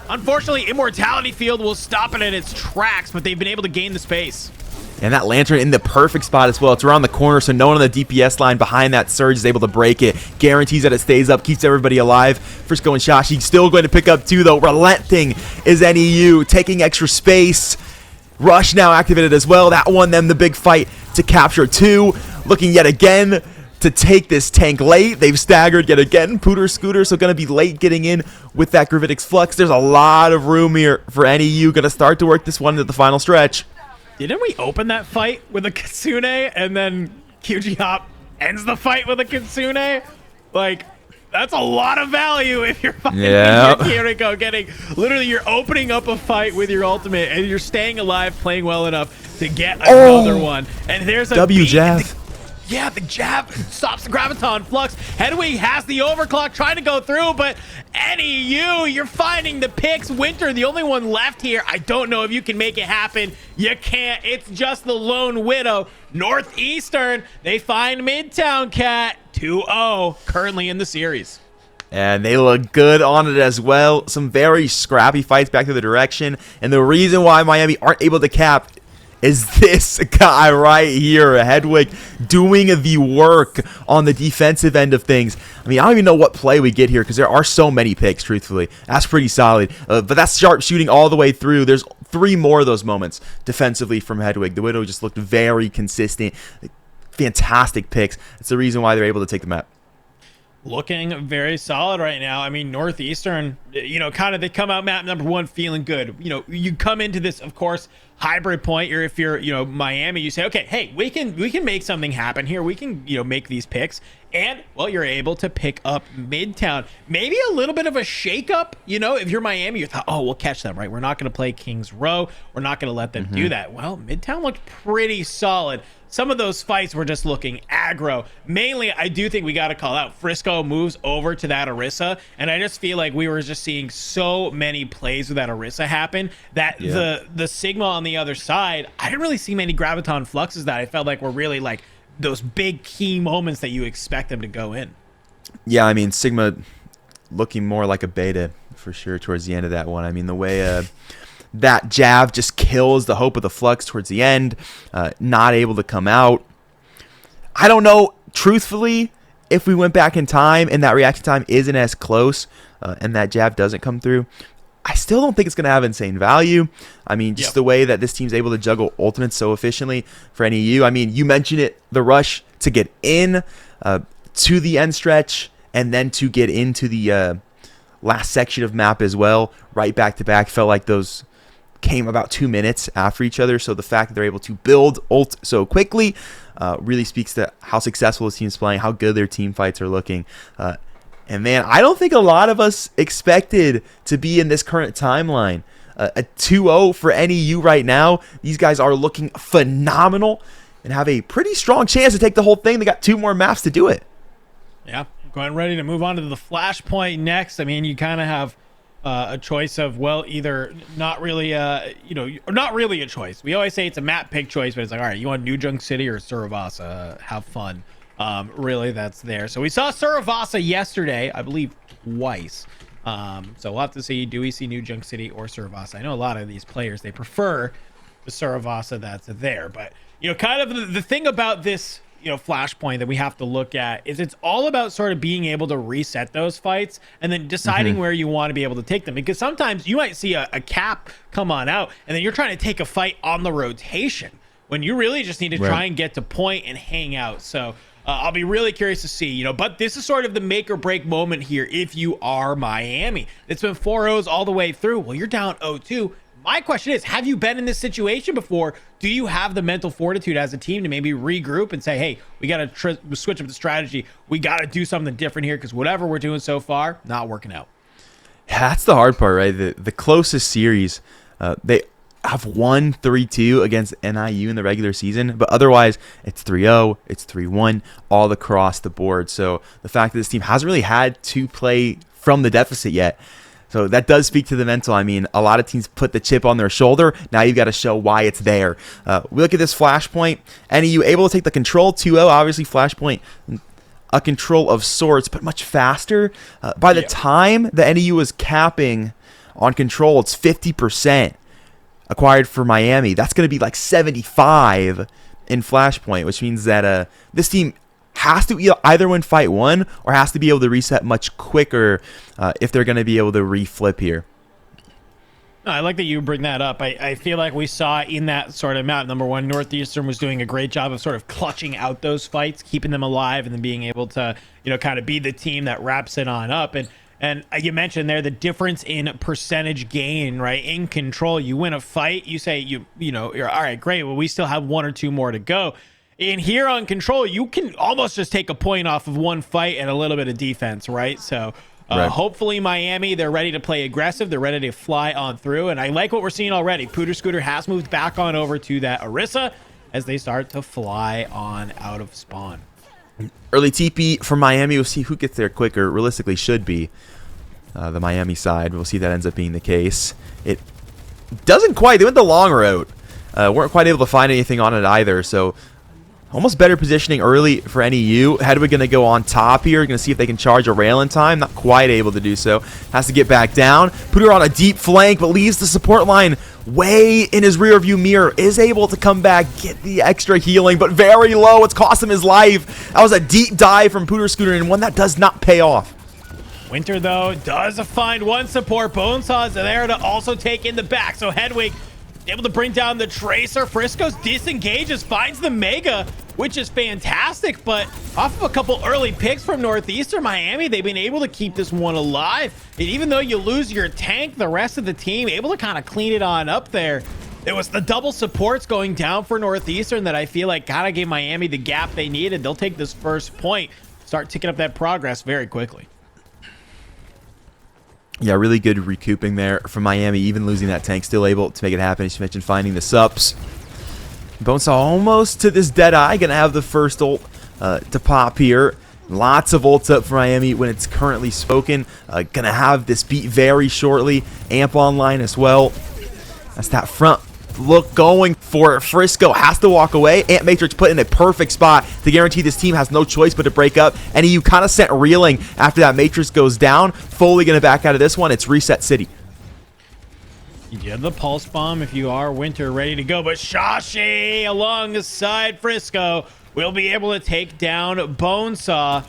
Unfortunately, Immortality Field will stop it in its tracks, but they've been able to gain the space. And that Lantern in the perfect spot as well. It's around the corner, so no one on the DPS line behind that surge is able to break it. Guarantees that it stays up, keeps everybody alive. Frisco and Shashi still going to pick up 2, though. Relenting is NEU, taking extra space. Rush now activated as well. That won them the big fight to capture 2. Looking yet again to take this tank late. They've staggered yet again. Pooter Scooter, so going to be late getting in with that Gravitics Flux. There's a lot of room here for NEU. Going to start to work this one into the final stretch. Didn't we open that fight with a Kitsune and then QG Hop ends the fight with a Kitsune? Like, that's a lot of value if you're fighting Kiriko, getting literally you're opening up a fight with your ultimate and you're staying alive, playing well enough to get another one. And there's a W jab. Yeah, the jab stops the Graviton Flux. Hedwig has the overclock trying to go through, but NEU, you're finding the picks. Winter, the only one left here. I don't know if you can make it happen. You can't. It's just the lone Widow. Northeastern, they find Midtown Cat 2-0 currently in the series. And they look good on it as well. Some very scrappy fights back to the direction. And the reason why Miami aren't able to cap is this guy right here, Hedwig, doing the work on the defensive end of things. I mean, I don't even know what play we get here because there are so many picks, truthfully. That's pretty solid. But that's sharp shooting all the way through. There's 3 more of those moments defensively from Hedwig. The Widow just looked very consistent. Fantastic picks. That's the reason why they're able to take the map. Looking very solid right now. I mean, Northeastern, kind of they come out map number 1 feeling good. You come into this, of course, hybrid point, or if you're, Miami, you say, okay, hey, we can make something happen here. We can, make these picks. And, well, you're able to pick up Midtown. Maybe a little bit of a shakeup, if you're Miami, you thought, oh, we'll catch them, right? We're not going to play Kings Row. We're not going to let them do that. Well, Midtown looked pretty solid. Some of those fights were just looking aggro. Mainly, I do think we got to call out Frisco moves over to that Orisa, and I just feel like we were just seeing so many plays with that Orisa happen that the Sigma on the other side, I didn't really see many Graviton Fluxes that I felt like were really like those big key moments that you expect them to go in. Yeah, I mean, Sigma looking more like a beta for sure towards the end of that one. I mean, the way that jab just kills the hope of the Flux towards the end, not able to come out. I don't know, truthfully, if we went back in time and that reaction time isn't as close and that jab doesn't come through, I still don't think it's going to have insane value. I mean, just the way that this team's able to juggle ultimates so efficiently for NEU. I mean, you mentioned it, the rush to get in to the end stretch and then to get into the last section of map as well, right back to back. Felt like those came about 2 minutes after each other. So the fact that they're able to build ult so quickly really speaks to how successful this team's playing, how good their team fights are looking. And man, I don't think a lot of us expected to be in this current timeline. A 2-0 for NEU right now. These guys are looking phenomenal and have a pretty strong chance to take the whole thing. They got 2 more maps to do it. Yeah, going ready to move on to the Flashpoint next. I mean, you kind of have a choice of, well, either not really, not really a choice. We always say it's a map pick choice, but it's like, all right, you want New Junk City or Suravasa? Have fun. Really, that's there. So we saw Suravasa yesterday, I believe twice. So we'll have to see, do we see New Junk City or Suravasa? I know a lot of these players, they prefer the Suravasa that's there. But, kind of the thing about this, Flashpoint that we have to look at is it's all about sort of being able to reset those fights and then deciding where you want to be able to take them. Because sometimes you might see a cap come on out and then you're trying to take a fight on the rotation when you really just need to try and get to point and hang out. So I'll be really curious to see, but this is sort of the make or break moment here if you are Miami. It's been 4-0s all the way through. Well, you're down 0-2. My question is, have you been in this situation before? Do you have the mental fortitude as a team to maybe regroup and say, hey, we got to switch up the strategy. We got to do something different here because whatever we're doing so far, not working out. Yeah, that's the hard part, right? The closest series, they have won 3-2 against NIU in the regular season, but otherwise it's 3-0, it's 3-1 all across the board. So the fact that this team hasn't really had to play from the deficit yet, so that does speak to the mental. I mean, a lot of teams put the chip on their shoulder. Now you've got to show why it's there. We look at this Flashpoint. NEU able to take the control 2-0. Obviously, Flashpoint, a control of sorts, but much faster. By the time the NEU was capping on control, it's 50% acquired for Miami. That's going to be like 75 in Flashpoint, which means that this team has to either win fight 1 or has to be able to reset much quicker if they're going to be able to reflip here. No, I like that you bring that up. I feel like we saw in that sort of map, number 1, Northeastern was doing a great job of sort of clutching out those fights, keeping them alive, and then being able to, kind of be the team that wraps it on up. And you mentioned there the difference in percentage gain, right? In control, you win a fight, you say, you're all right, great. Well, we still have 1 or 2 more to go. In here on control, you can almost just take a point off of one fight and a little bit of defense, right? So hopefully Miami, they're ready to play aggressive. They're ready to fly on through. And I like what we're seeing already. Pooter Scooter has moved back on over to that Orisa as they start to fly on out of spawn. Early TP for Miami. We'll see who gets there quicker. Realistically should be the Miami side. We'll see if that ends up being the case. It doesn't quite. They went the long route. Weren't quite able to find anything on it either. So almost better positioning early for NEU. Hedwig going to go on top here. Going to see if they can charge a rail in time. Not quite able to do so. Has to get back down. Put her on a deep flank, but leaves the support line way in his rear view mirror. Is able to come back, get the extra healing, but very low. It's cost him his life. That was a deep dive from Pooter Scooter, and one that does not pay off. Winter, though, does find one support. Bonesaw's there to also take in the back. So Hedwig able to bring down the Tracer. Frisco's disengages, finds the Mega, which is fantastic. But off of a couple early picks from Northeastern Miami, they've been able to keep this one alive. And even though you lose your tank, the rest of the team able to kind of clean it on up there. It was the double supports going down for Northeastern that I feel like kind of gave Miami the gap they needed. They'll take this first point, start ticking up that progress very quickly. Yeah, really good recouping there from Miami, even losing that tank, still able to make it happen. As you mentioned, finding the sups. Bonesaw almost to this dead eye, gonna have the first ult to pop here. Lots of ults up for Miami when it's currently spoken. Gonna have this beat very shortly. Amp online as well. That's that front look going for Frisco. Has to walk away. Ant Matrix put in a perfect spot to guarantee this team has no choice but to break up. And you kind of sent reeling after that Matrix goes down. Foley going to back out of this one. It's Reset City. You have the pulse bomb if you are Winter ready to go. But Shashi alongside Frisco will be able to take down Bonesaw.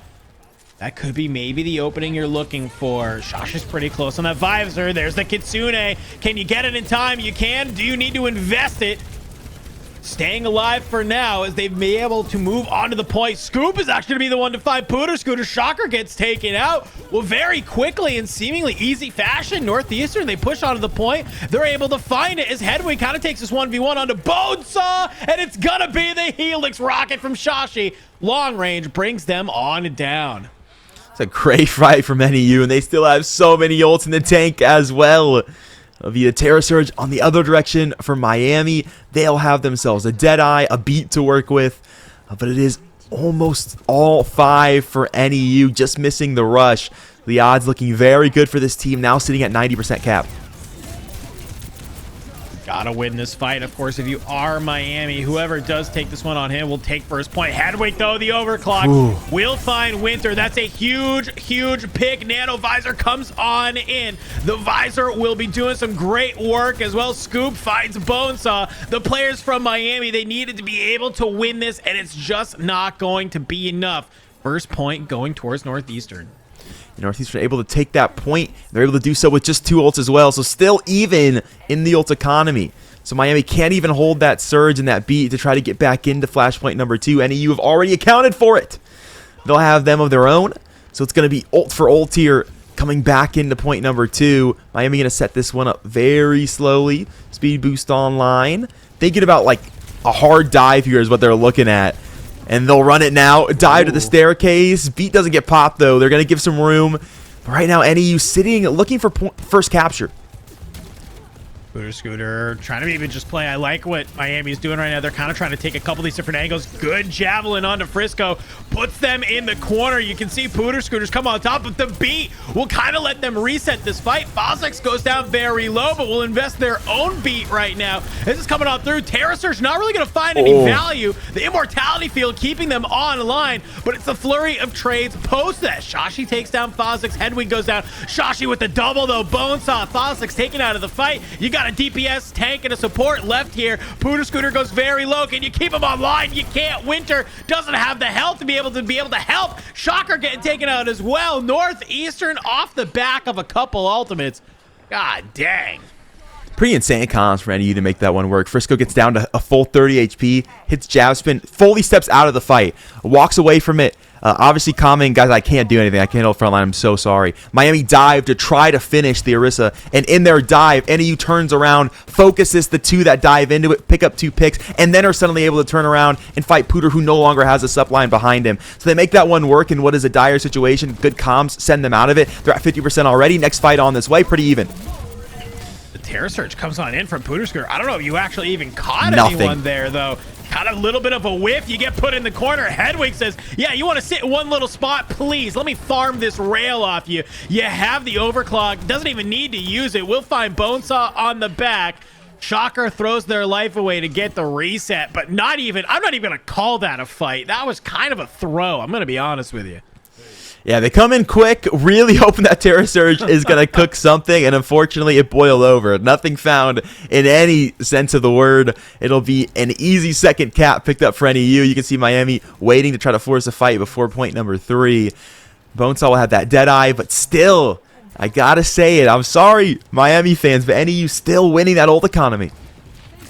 That could be maybe the opening you're looking for. Shosh is pretty close on that visor. There's the Kitsune. Can you get it in time? You can. Do you need to invest it? Staying alive for now as they've been able to move on to the point. Scoop is actually going to be the one to find Pooter Scooter. Shocker gets taken out. Well, very quickly in seemingly easy fashion, Northeastern, they push onto the point. They're able to find it as Headway kind of takes this 1v1 onto Bonesaw, and it's going to be the Helix rocket from Shashi. Long range brings them on down. It's a great fight from NEU, and they still have so many ults in the tank as well. Via Terra Surge on the other direction for Miami, they'll have themselves a Deadeye, a beat to work with, but it is almost all 5 for NEU, just missing the rush. The odds looking very good for this team, now sitting at 90% cap. Gotta win this fight. Of course, if you are Miami, whoever does take this one on him will take first point. Hedwig, though, the overclock. Ooh. Will find Winter. That's a huge, huge pick. Nano Visor comes on in. The Visor will be doing some great work as well. Scoop finds Bonesaw. The players from Miami, they needed to be able to win this, and it's just not going to be enough. First point going towards Northeastern. Northeastern able to take that point. They're able to do so with just 2 ults as well, so still even in the ult economy. So Miami can't even hold that surge and that beat to try to get back into flashpoint number 2. NEU have already accounted for it. They'll have them of their own, so it's going to be ult for ult here coming back into point number 2. Miami going to set this one up very slowly. Speed boost online. Thinking about like a hard dive here is what they're looking at. And they'll run it now. Dive to the staircase. Beat doesn't get popped, though. They're going to give some room. But right now, NEU sitting, looking for first capture. Pooter Scooter trying to maybe just play. I like what Miami's doing right now. They're kind of trying to take a couple of these different angles. Good javelin onto Frisco. Puts them in the corner. You can see Pooter Scooters come on top, but the beat will kind of let them reset this fight. Fosix goes down very low, but will invest their own beat right now. This is coming on through. Terra Surge not really going to find any value. The Immortality Field keeping them online, but it's the flurry of trades post that. Shashi takes down Fosix. Hedwig goes down. Shashi with the double, though. Bonesaw. Fosix taken out of the fight. You got a DPS tank and a support left here. Pooter Scooter goes very low. Can you keep him online? You can't. Winter doesn't have the health to be able to help. Shocker getting taken out as well. Northeastern off the back of a couple ultimates. God dang. Pretty insane comms for NEU to make that one work. Frisco gets down to a full 30 HP, hits jab spin, fully steps out of the fight, walks away from it. Obviously commenting, guys, I can't do anything. I can't hold front line. I'm so sorry. Miami dive to try to finish the Orisa, and in their dive, NEU turns around, focuses the 2 that dive into it, pick up 2 picks, and then are suddenly able to turn around and fight Pooter, who no longer has a sup line behind him. So they make that one work in what is a dire situation. Good comms, send them out of it. They're at 50% already. Next fight on this way, pretty even. Terra Surge comes on in from Pooter Scooter. I don't know if you actually even caught anyone there, though. Got a little bit of a whiff. You get put in the corner. Hedwig says, yeah, you want to sit in one little spot? Please, let me farm this rail off you. You have the overclock. Doesn't even need to use it. We'll find Bonesaw on the back. Shocker throws their life away to get the reset, but I'm not even going to call that a fight. That was kind of a throw. I'm going to be honest with you. Yeah, they come in quick, really hoping that Terra Surge is going to cook something, and unfortunately it boiled over. Nothing found in any sense of the word. It'll be an easy second cap picked up for NEU. You can see Miami waiting to try to force a fight before point number 3. Bonesaw will have that Deadeye, but still, I got to say it. I'm sorry, Miami fans, but NEU still winning that ult economy.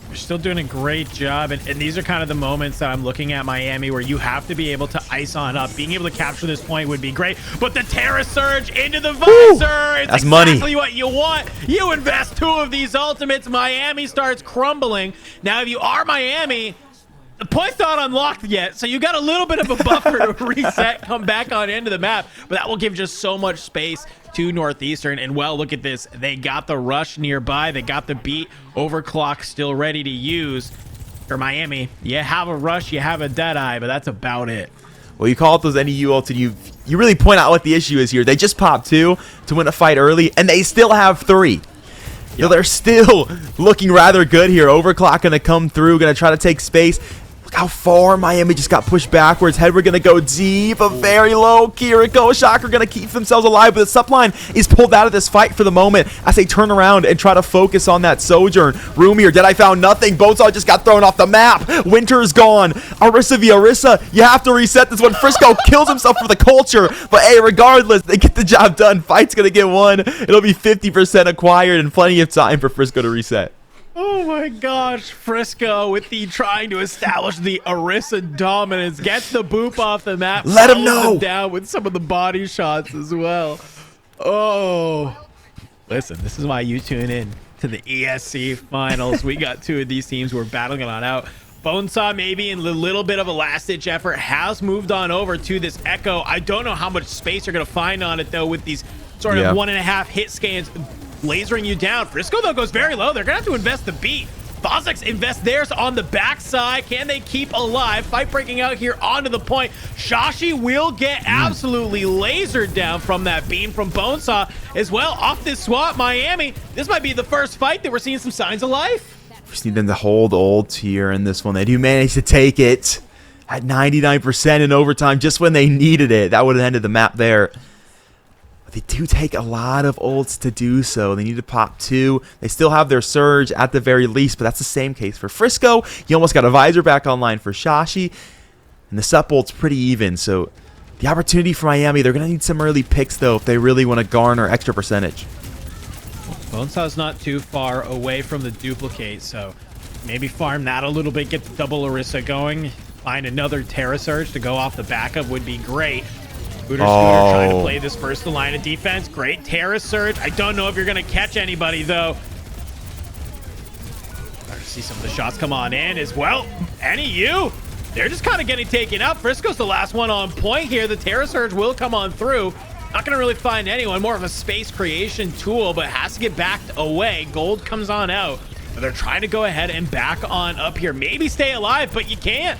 You're still doing a great job, and these are kind of the moments that I'm looking at Miami where you have to be able to ice on up. Being able to capture this point would be great, but the Terra Surge into the visor, it's that's exactly money. what you want. You invest 2 of these ultimates, Miami starts crumbling. Now, if you are Miami, the point's not unlocked yet, so you got a little bit of a buffer to reset, come back on into the map, but that will give just so much space to Northeastern. And well, look at this. They got the rush nearby. They got the beat. Overclock still ready to use. For Miami, you have a rush, you have a Deadeye, but that's about it. Well, you call it those NEU ults, and you really point out what the issue is here. They just popped 2 to win a fight early, and they still have 3. You know, they're still looking rather good here. Overclock going to come through, going to try to take space. Look how far Miami just got pushed backwards. Hedwig going to go deep, but very low. Kiriko, Shocker going to keep themselves alive, but the suppline is pulled out of this fight for the moment as they turn around and try to focus on that Sojourn. Roomier, Deadeye found nothing. Bonesaw just got thrown off the map. Winter's gone. Arissa v. Arissa, you have to reset this one. Frisco kills himself for the culture, but hey, regardless, they get the job done. Fight's going to get won. It'll be 50% acquired and plenty of time for Frisco to reset. Oh my gosh, Frisco with the trying to establish the Arissa dominance. Gets the boop off the map. Let him know. Down with some of the body shots as well. Oh. Listen, this is why you tune in to the ESC finals. We got two of these teams who are battling it on out. Bonesaw maybe in a little bit of a last-ditch effort has moved on over to this Echo. I don't know how much space you're going to find on it, though, with these sort of 1.5 hit scans lasering you down. Frisco, though, goes very low. They're going to have to invest the beat. Fozix invest theirs on the backside. Can they keep alive? Fight breaking out here onto the point. Shashi will get absolutely lasered down from that beam from Bonesaw as well. Off this swap, Miami. This might be the first fight that we're seeing some signs of life. We just need them to hold ult here in this one. They do manage to take it at 99% in overtime just when they needed it. That would have ended the map there. They do take a lot of ults to do so. They need to pop 2. They still have their surge at the very least, but that's the same case for Frisco. You almost got a visor back online for Shashi, and the sup ult's pretty even. So the opportunity for Miami, they're going to need some early picks, though, if they really want to garner extra percentage. Bonesaw's not too far away from the duplicate, so maybe farm that a little bit, get the double Arissa going, find another Terra Surge to go off the backup would be great. Scooter trying to play this first line of defense. Great Terra Surge. I don't know if you're going to catch anybody, though. Start to see some of the shots come on in as well. NEU, they're just kind of getting taken out. Frisco's the last one on point here. The Terra Surge will come on through. Not going to really find anyone. More of a space creation tool, but has to get backed away. Gold comes on out. But they're trying to go ahead and back on up here. Maybe stay alive, but you can't.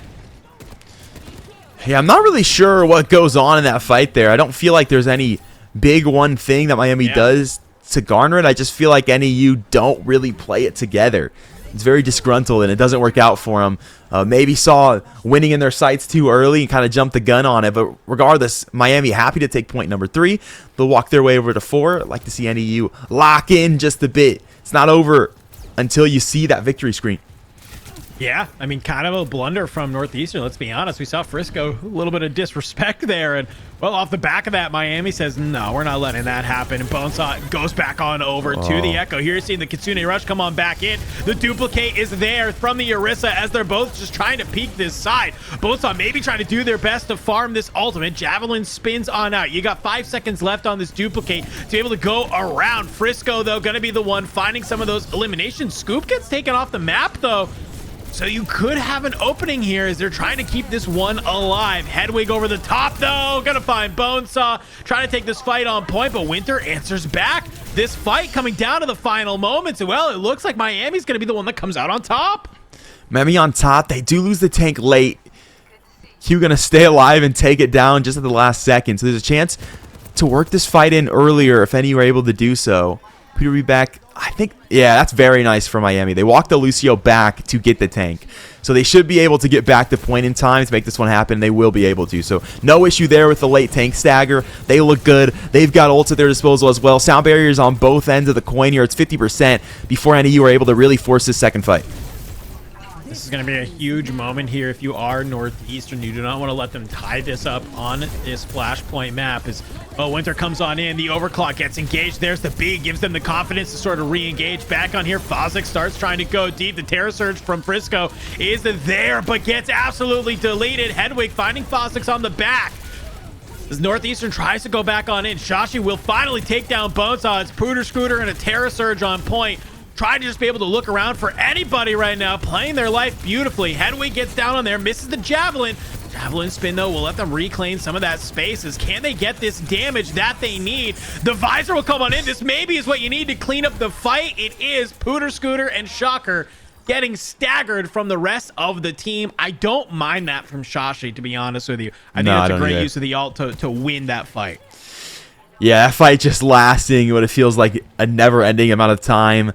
Yeah, I'm not really sure what goes on in that fight there. I don't feel like there's any big one thing that Miami does to garner it. I just feel like NEU don't really play it together. It's very disgruntled, and it doesn't work out for them. Maybe saw winning in their sights too early and kind of jumped the gun on it. But regardless, Miami happy to take point number 3. They'll walk their way over to 4. I'd like to see NEU lock in just a bit. It's not over until you see that victory screen. Yeah, I mean, kind of a blunder from Northeastern, let's be honest. We saw Frisco, a little bit of disrespect there. And, well, off the back of that, Miami says, no, we're not letting that happen. And Bonesaw goes back on over to the Echo. Here you're seeing the Kitsune Rush come on back in. The duplicate is there from the Arissa as they're both just trying to peek this side. Bonesaw maybe trying to do their best to farm this ultimate. Javelin spins on out. You got 5 seconds left on this duplicate to be able to go around. Frisco, though, going to be the one finding some of those eliminations. Scoop gets taken off the map, though. So you could have an opening here as they're trying to keep this one alive. Hedwig over the top, though. Gonna find Bonesaw. Trying to take this fight on point, but Winter answers back. This fight coming down to the final moments. Well, it looks like Miami's gonna be the one that comes out on top. Miami on top. They do lose the tank late. Q gonna stay alive and take it down just at the last second. So there's a chance to work this fight in earlier if any were able to do so. Peter will be back. I think, yeah, that's very nice for Miami. They walked the Lucio back to get the tank. So they should be able to get back to point in time to make this one happen. They will be able to. So no issue there with the late tank stagger. They look good. They've got ults at their disposal as well. Sound barriers on both ends of the coin here. It's 50% before NEU are able to really force this second fight. This is going to be a huge moment here if you are Northeastern. You do not want to let them tie this up on this flashpoint map. As Winter comes on in, the overclock gets engaged. There's the B, gives them the confidence to sort of re-engage back on here. Fozix starts trying to go deep. The Terra Surge from Frisco is there, but gets absolutely deleted. Hedwig finding Fozix on the back. As Northeastern tries to go back on in, Shashi will finally take down Bonesaw. It's Pooter Scooter and a Terra Surge on point. Trying to just be able to look around for anybody right now, playing their life beautifully. Hedwig gets down on there, misses the Javelin. Javelin spin, though, will let them reclaim some of that spaces. Can they get this damage that they need? The Visor will come on in. This maybe is what you need to clean up the fight. It is Pooter Scooter and Shocker getting staggered from the rest of the team. I don't mind that from Shashi, to be honest with you. I think it's a great use of the ult to win that fight. Yeah, that fight just lasting what it feels like a never-ending amount of time.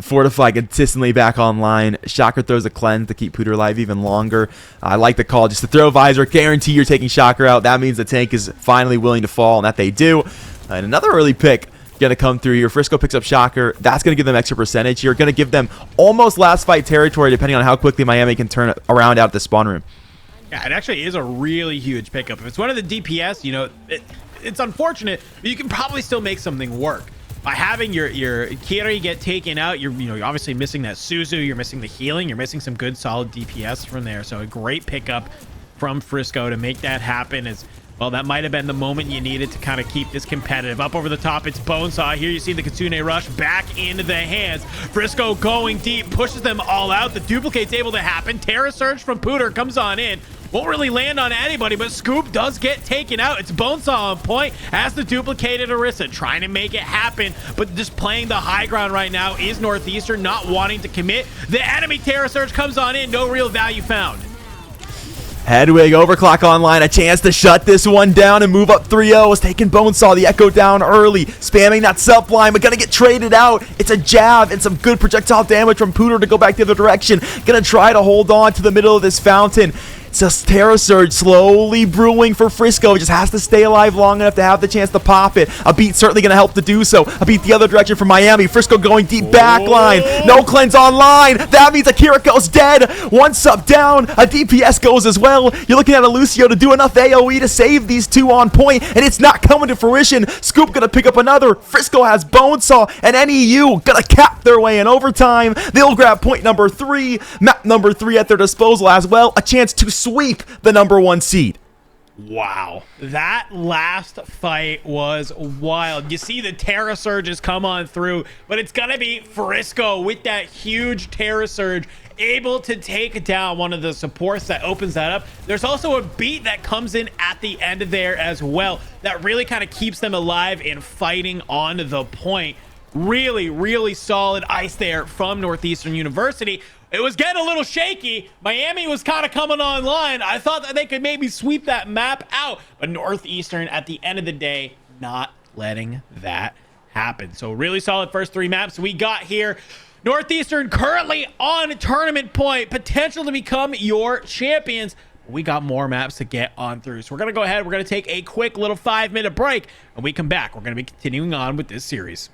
Fortify consistently back online. Shocker throws a cleanse to keep Pooter alive even longer. I like the call just to throw Visor. Guarantee you're taking Shocker out. That means the tank is finally willing to fall, and that they do. And another early pick going to come through here. Frisco picks up Shocker. That's going to give them extra percentage here. Going to give them almost last fight territory depending on how quickly Miami can turn around out the spawn room. Yeah, it actually is a really huge pickup. If it's one of the DPS, you know, it's unfortunate, but you can probably still make something work. By having your Kiri get taken out, you're obviously missing that Suzu, you're missing the healing, you're missing some good solid DPS from there. So a great pickup from Frisco to make that happen. As well, that might have been the moment you needed to kind of keep this competitive. Up over the top, it's Bonesaw. Here you see the Kitsune rush back into the hands. Frisco going deep, pushes them all out. The duplicate's able to happen. Terra Surge from Pooter comes on in. Won't really land on anybody, but Scoop does get taken out. It's Bonesaw on point as the duplicated Orisa, trying to make it happen, but just playing the high ground right now is Northeastern, not wanting to commit. The enemy Terra Surge comes on in, no real value found. Hedwig, overclock online, a chance to shut this one down and move up 3-0. Is taking Bonesaw, the Echo down early, spamming that sub line, but gonna get traded out. It's a jab and some good projectile damage from Pooter to go back the other direction. Gonna try to hold on to the middle of this fountain. It's just Terra Surge slowly brewing for Frisco. It just has to stay alive long enough to have the chance to pop it. A beat certainly going to help to do so. A beat the other direction for Miami. Frisco going deep back line. No cleanse online. That means Akira goes dead. One sub down. A DPS goes as well. You're looking at a Lucio to do enough AoE to save these two on point, and it's not coming to fruition. Scoop going to pick up another. Frisco has Bonesaw, and NEU going to cap their way in overtime. They'll grab point number 3. Map number 3 at their disposal as well. A chance to sweep the number 1 seed. Wow, that last fight was wild. You see the Terra Surges come on through, but it's gonna be Frisco with that huge Terra Surge able to take down one of the supports that opens that up. There's also a beat that comes in at the end of there as well that really kind of keeps them alive and fighting on the point. Really solid ice there from Northeastern University. It was getting a little shaky. Miami was kind of coming online. I thought that they could maybe sweep that map out, but Northeastern at the end of the day, not letting that happen. So really solid first 3 maps we got here. Northeastern currently on tournament point, potential to become your champions. We got more maps to get on through. So we're going to go ahead. We're going to take a quick little 5-minute break. When we come back, we're going to be continuing on with this series.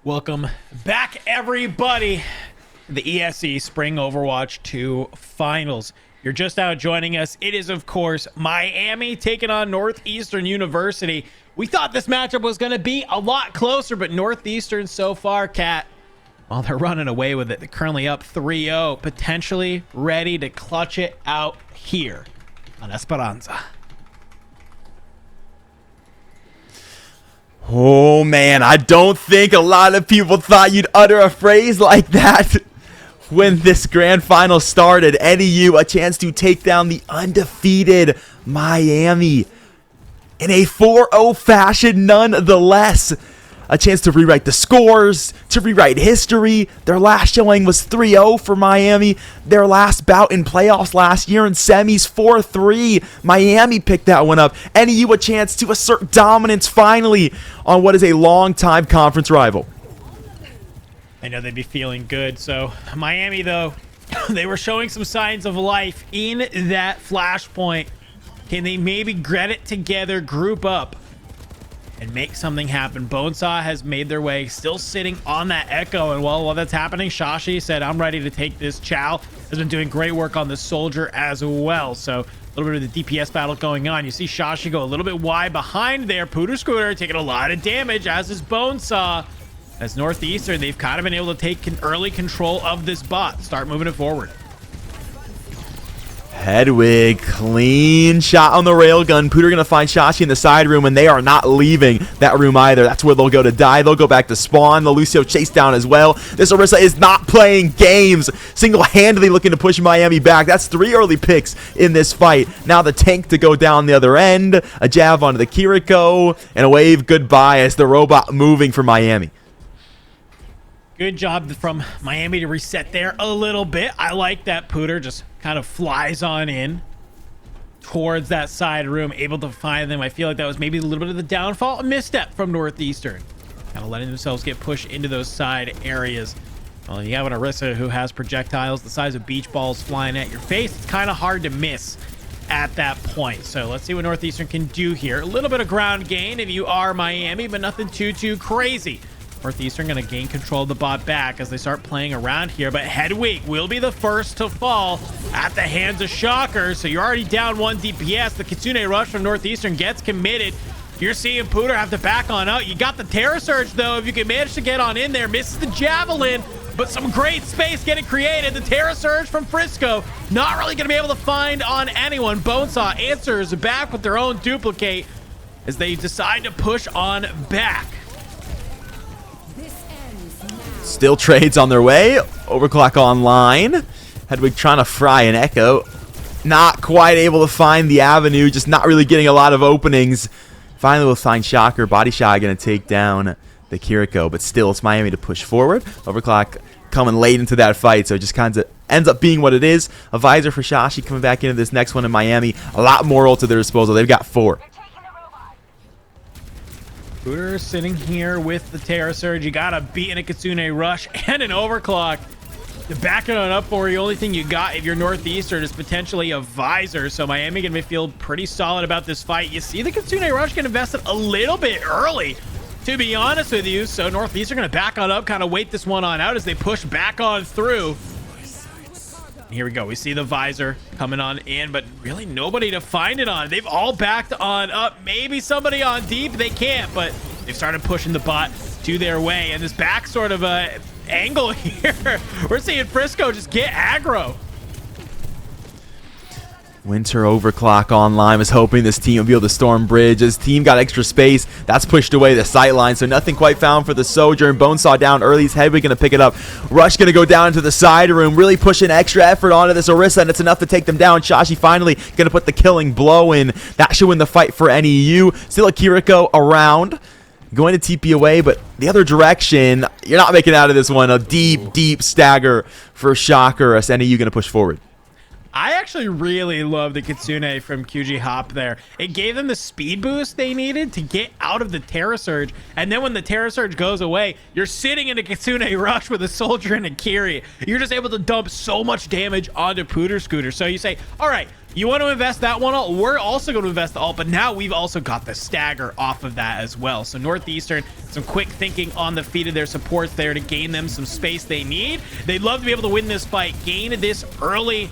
Welcome back, everybody, to the ESC Spring Overwatch 2 Finals. You're just now joining us. It is, of course, Miami taking on Northeastern University. We thought this matchup was going to be a lot closer, but Northeastern so far, Cat, well, they're running away with it. They're currently up 3-0, potentially ready to clutch it out here on Esperanza. Oh man, I don't think a lot of people thought you'd utter a phrase like that when this grand final started. NEU a chance to take down the undefeated Miami in a 4-0 fashion nonetheless. A chance to rewrite the scores, to rewrite history. Their last showing was 3-0 for Miami. Their last bout in playoffs last year in semis, 4-3. Miami picked that one up. NEU a chance to assert dominance finally on what is a long-time conference rival. I know they'd be feeling good. So Miami, though, they were showing some signs of life in that flashpoint. Can they maybe get it together, group up, and make something happen? Bonesaw has made their way, still sitting on that Echo. And while that's happening, Shashi said, I'm ready to take this. Chow has been doing great work on the Soldier as well. So a little bit of the DPS battle going on. You see Shashi go a little bit wide behind there. Pooter Scooter taking a lot of damage, as is Bonesaw. As Northeastern, they've kind of been able to take early control of this bot. Start moving it forward. Hedwig, clean shot on the railgun. Pooter going to find Shashi in the side room, and they are not leaving that room either. That's where they'll go to die. They'll go back to spawn. The Lucio chase down as well. This Orisa is not playing games. Single-handedly looking to push Miami back. That's 3 early picks in this fight. Now the tank to go down the other end. A jab onto the Kiriko, and a wave goodbye as the robot moving for Miami. Good job from Miami to reset there a little bit. I like that. Pooter just kind of flies on in towards that side room, able to find them. I feel like that was maybe a little bit of the downfall, a misstep from Northeastern, kind of letting themselves get pushed into those side areas. Well, you have an Orisa who has projectiles the size of beach balls flying at your face. It's kind of hard to miss at that point. So let's see what Northeastern can do here. A little bit of ground gain if you are Miami, but nothing too crazy. Northeastern going to gain control of the bot back as they start playing around here, but Hedwig will be the first to fall at the hands of Shocker. So you're already down 1 DPS. The Kitsune Rush from Northeastern gets committed. You're seeing Pooter have to back on out. You got the Terror Surge, though, if you can manage to get on in there. Misses the Javelin, but some great space getting created. The Terror Surge from Frisco, not really going to be able to find on anyone. Bonesaw answers back with their own duplicate as they decide to push on back. Still trades on their way. Overclock online. Hedwig trying to fry an Echo. Not quite able to find the avenue. Just not really getting a lot of openings. Finally, we'll find Shocker. Body shot going to take down the Kiriko. But still, it's Miami to push forward. Overclock coming late into that fight. So it just kind of ends up being what it is. A visor for Shashi coming back into this next one in Miami. A lot more ult to their disposal. They've got 4. Pooter sitting here with the Terror Surge. You got a beat in a Kitsune Rush and an Overclock. To back it on up for you, only thing you got if you're Northeastern is potentially a visor. So Miami going to feel pretty solid about this fight. You see the Kitsune Rush get invested a little bit early, to be honest with you. So Northeastern going to back on up, kind of wait this one on out as they push back on through. Here we go. We see the visor coming on in, but really nobody to find it on. They've all backed on up. Maybe somebody on deep. They can't, but they've started pushing the bot to their way. And this back sort of angle here, we're seeing Frisco just get aggro. Winter Overclock online was hoping this team would be able to storm bridge. His team got extra space. That's pushed away the sight line, so nothing quite found for the Sojourn. Bonesaw down early. Is Hedwig going to pick it up? Rush going to go down into the side room, really pushing extra effort onto this Orisa, and it's enough to take them down. Shashi finally going to put the killing blow in. That should win the fight for NEU. Still a Kiriko around. Going to TP away, but the other direction, you're not making out of this one. A deep stagger for Shocker as NEU going to push forward. I actually really love the Kitsune from QG Hop there. It gave them the speed boost they needed to get out of the Terra Surge. And then when the Terra Surge goes away, you're sitting in a Kitsune Rush with a Soldier and a Kiri. You're just able to dump so much damage onto Pooter Scooter. So you say, all right, you want to invest that one ult? We're also going to invest the ult, but now we've also got the stagger off of that as well. So Northeastern, some quick thinking on the feet of their supports there to gain them some space they need. They'd love to be able to win this fight, gain this early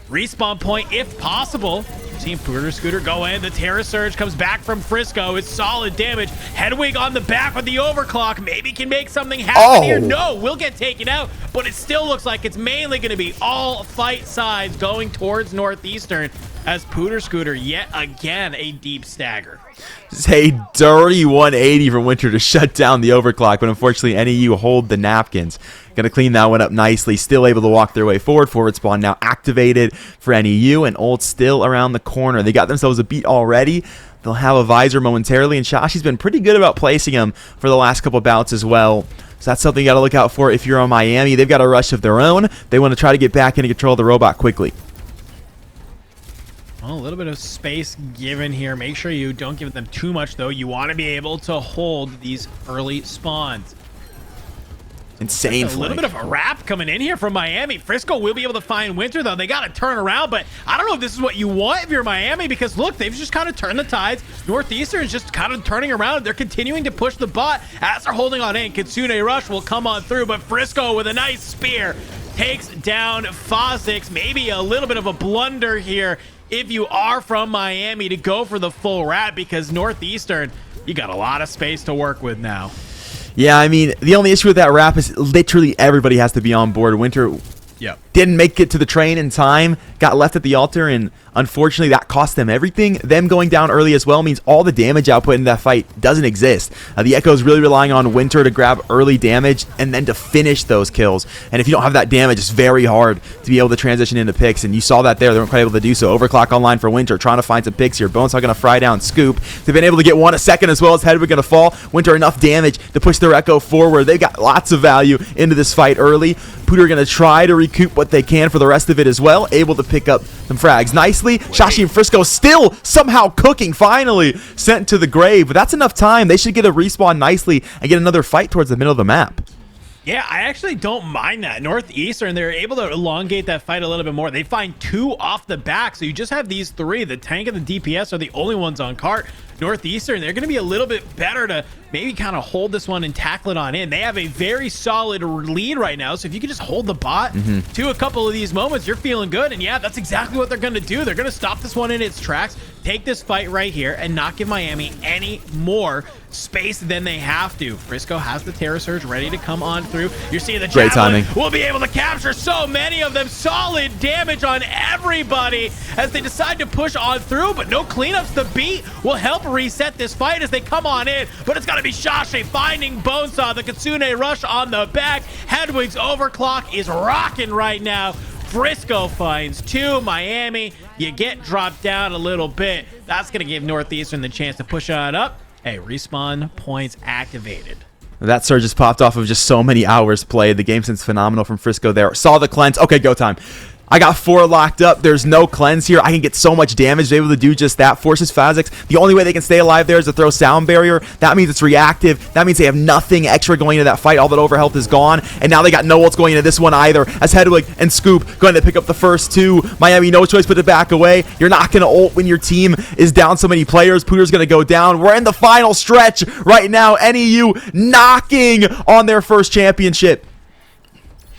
respawn point if possible. Team Pooter Scooter go in. The Terra Surge comes back from Frisco. It's solid damage. Hedwig on the back with the overclock. Maybe can make something happen here. No, will get taken out, but it still looks like it's mainly going to be all fight sides going towards Northeastern as Pooter Scooter yet again a deep stagger. It's a dirty 180 from Winter to shut down the overclock, but unfortunately NEU hold the napkins. Gonna clean that one up nicely. Still able to walk their way forward. Forward spawn now activated for NEU, and ult still around the corner. They got themselves a beat already. They'll have a visor momentarily, and Shashi's been pretty good about placing him for the last couple bouts as well. So that's something you got to look out for if you're on Miami. They've got a rush of their own. They want to try to get back into control of the robot quickly. Well, a little bit of space given here. Make sure you don't give them too much, though. You want to be able to hold these early spawns. Insane. A little bit of a wrap coming in here from Miami. Frisco will be able to find Winter, though. They got to turn around, but I don't know if this is what you want if you're Miami, because look, they've just kind of turned the tides. Northeastern is just kind of turning around. They're continuing to push the bot as they're holding on in. Kitsune Rush will come on through, but Frisco with a nice spear takes down Fozix. Maybe a little bit of a blunder here if you are from Miami to go for the full wrap, because Northeastern, you got a lot of space to work with now. Yeah, I mean, the only issue with that wrap is literally everybody has to be on board. Winter didn't make it to the train in time, got left at the altar, and unfortunately that cost them everything. Them going down early as well means all the damage output in that fight doesn't exist. The Echo's really relying on Winter to grab early damage and then to finish those kills. And if you don't have that damage, it's very hard to be able to transition into picks, and you saw that there. They weren't quite able to do so. Overclock online for Winter, trying to find some picks here. Bonesaw going to fry down Scoop. They've been able to get one a second as well as Hedwig going to fall. Winter enough damage to push their Echo forward. They've got lots of value into this fight early. Pooter going to try to recoup what they can for the rest of it as well. Able to pick up some frags nicely. Shashi and Frisco still somehow cooking, finally sent to the grave. But that's enough time. They should get a respawn nicely and get another fight towards the middle of the map. Yeah, I actually don't mind that. Northeastern, they're able to elongate that fight a little bit more. They find two off the back, so you just have these three. The tank and the DPS are the only ones on cart. Northeastern, they're going to be a little bit better to maybe kind of hold this one and tackle it on in. They have a very solid lead right now, so if you can just hold the bot to a couple of these moments, you're feeling good. And yeah, that's exactly what they're going to do. They're going to stop this one in its tracks, take this fight right here, and not give Miami any more space than they have to. Frisco has the Terra Surge ready to come on through. You're seeing the Javelin will be able to capture so many of them. Solid damage on everybody as they decide to push on through, but no cleanups. The beat will help reset this fight as they come on in, but it's got to be Shashi finding Bonesaw. The Kitsune Rush on the back. Hedwig's overclock is rocking right now. Frisco finds two. Miami, you get dropped down a little bit. That's going to give Northeastern the chance to push on up. Hey, respawn points activated. That surge just popped off of just so many hours played. The game since phenomenal from Frisco there. Saw the cleanse. Okay, go time. I got 4 locked up. There's no cleanse here. I can get so much damage. They're able to do just that. Forces Fazix. The only way they can stay alive there is to throw Sound Barrier. That means it's reactive. That means they have nothing extra going into that fight. All that overhealth is gone. And now they got no ults going into this one either, as Hedwig and Scoop going to pick up the first two. Miami, no choice but to back away. You're not going to ult when your team is down so many players. Pooter's going to go down. We're in the final stretch right now. NEU knocking on their first championship.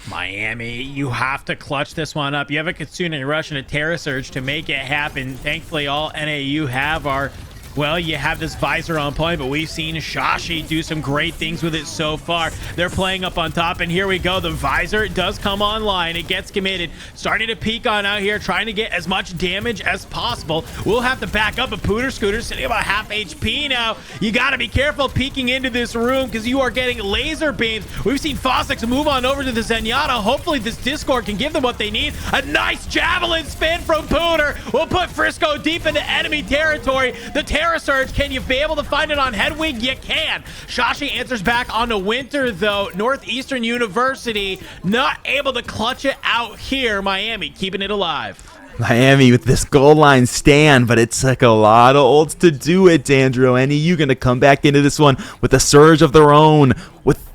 Miami, you have to clutch this one up. You have a Kitsune Rush and a Terra Surge to make it happen. Thankfully, all NAU have are, well, you have this visor on point, but we've seen Shashi do some great things with it so far. They're playing up on top, and here we go. The visor does come online. It gets committed. Starting to peek on out here, trying to get as much damage as possible. We'll have to back up a Pooter Scooter sitting about half HP now. You got to be careful peeking into this room because you are getting laser beams. We've seen Fozix move on over to the Zenyatta. Hopefully this Discord can give them what they need. A nice Javelin spin from Pooter will put Frisco deep into enemy territory. The Terra Terra Surge. Can you be able to find it on Hedwig? You can. Shashi answers back on the Winter, though. Northeastern University not able to clutch it out here. Miami keeping it alive. Miami with this goal line stand, but it took a lot of ults to do it, Dandro. NEU going to come back into this one with a surge of their own, with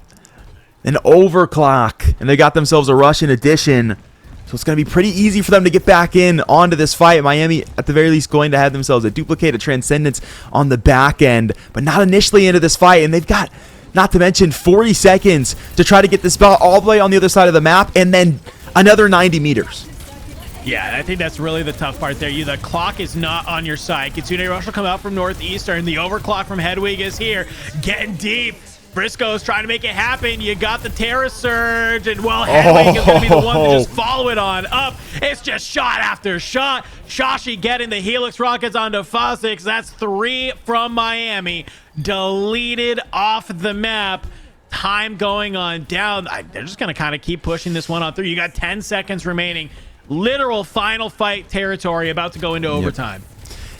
an overclock, and they got themselves a Russian addition. So it's going to be pretty easy for them to get back in onto this fight. Miami, at the very least, going to have themselves a duplicate of Transcendence on the back end, but not initially into this fight. And they've got, not to mention, 40 seconds to try to get this ball all the way on the other side of the map, and then another 90 meters. Yeah, I think that's really the tough part there. The clock is not on your side. Kitsune Rush will come out from Northeastern. The overclock from Hedwig is here, getting deep. Briscoe's trying to make it happen. You got the Terra Surge, and well, Hedwig is going to be the one to just follow it on up. It's just shot after shot. Shashi getting the Helix Rockets onto Fosix. That's 3 from Miami. Deleted off the map. Time going on down. They're just going to kind of keep pushing this one on through. You got 10 seconds remaining. Literal final fight territory about to go into overtime.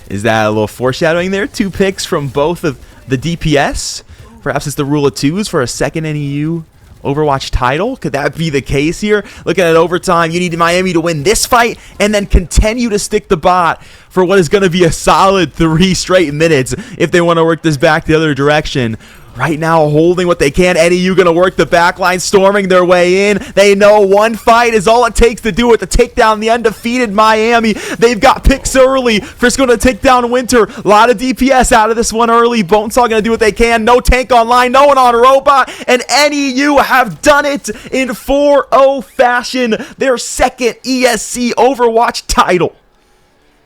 Is that a little foreshadowing there? 2 picks from both of the DPS. Perhaps it's the rule of 2s for a second NEU Overwatch title. Could that be the case here? Looking at overtime, you need Miami to win this fight and then continue to stick the bot for what is going to be a solid 3 straight minutes if they want to work this back the other direction. Right now, holding what they can. NEU going to work the backline, storming their way in. They know one fight is all it takes to do it, to take down the undefeated Miami. They've got picks early. Frisco going to take down Winter. A lot of DPS out of this one early. Bonesaw going to do what they can. No tank online, no one on robot. And NEU have done it in 4-0 fashion. Their second ESC Overwatch title.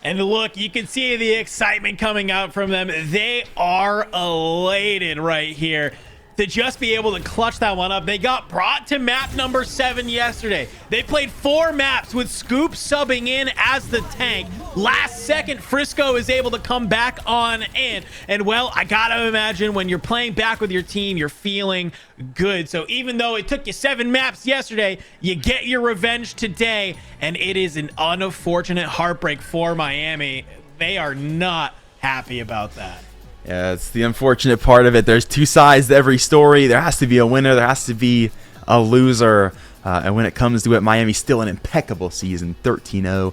And look, you can see the excitement coming out from them. They are elated right here to just be able to clutch that one up. They got brought to map number 7 yesterday. They played 4 maps with Scoop subbing in as the tank. Last second, Frisco is able to come back on in. And well, I gotta imagine when you're playing back with your team, you're feeling good. So even though it took you 7 maps yesterday, you get your revenge today. And it is an unfortunate heartbreak for Miami. They are not happy about that. Yeah, it's the unfortunate part of it. There's 2 sides to every story. There has to be a winner. There has to be a loser. And when it comes to it, Miami's still an impeccable season, 13-0.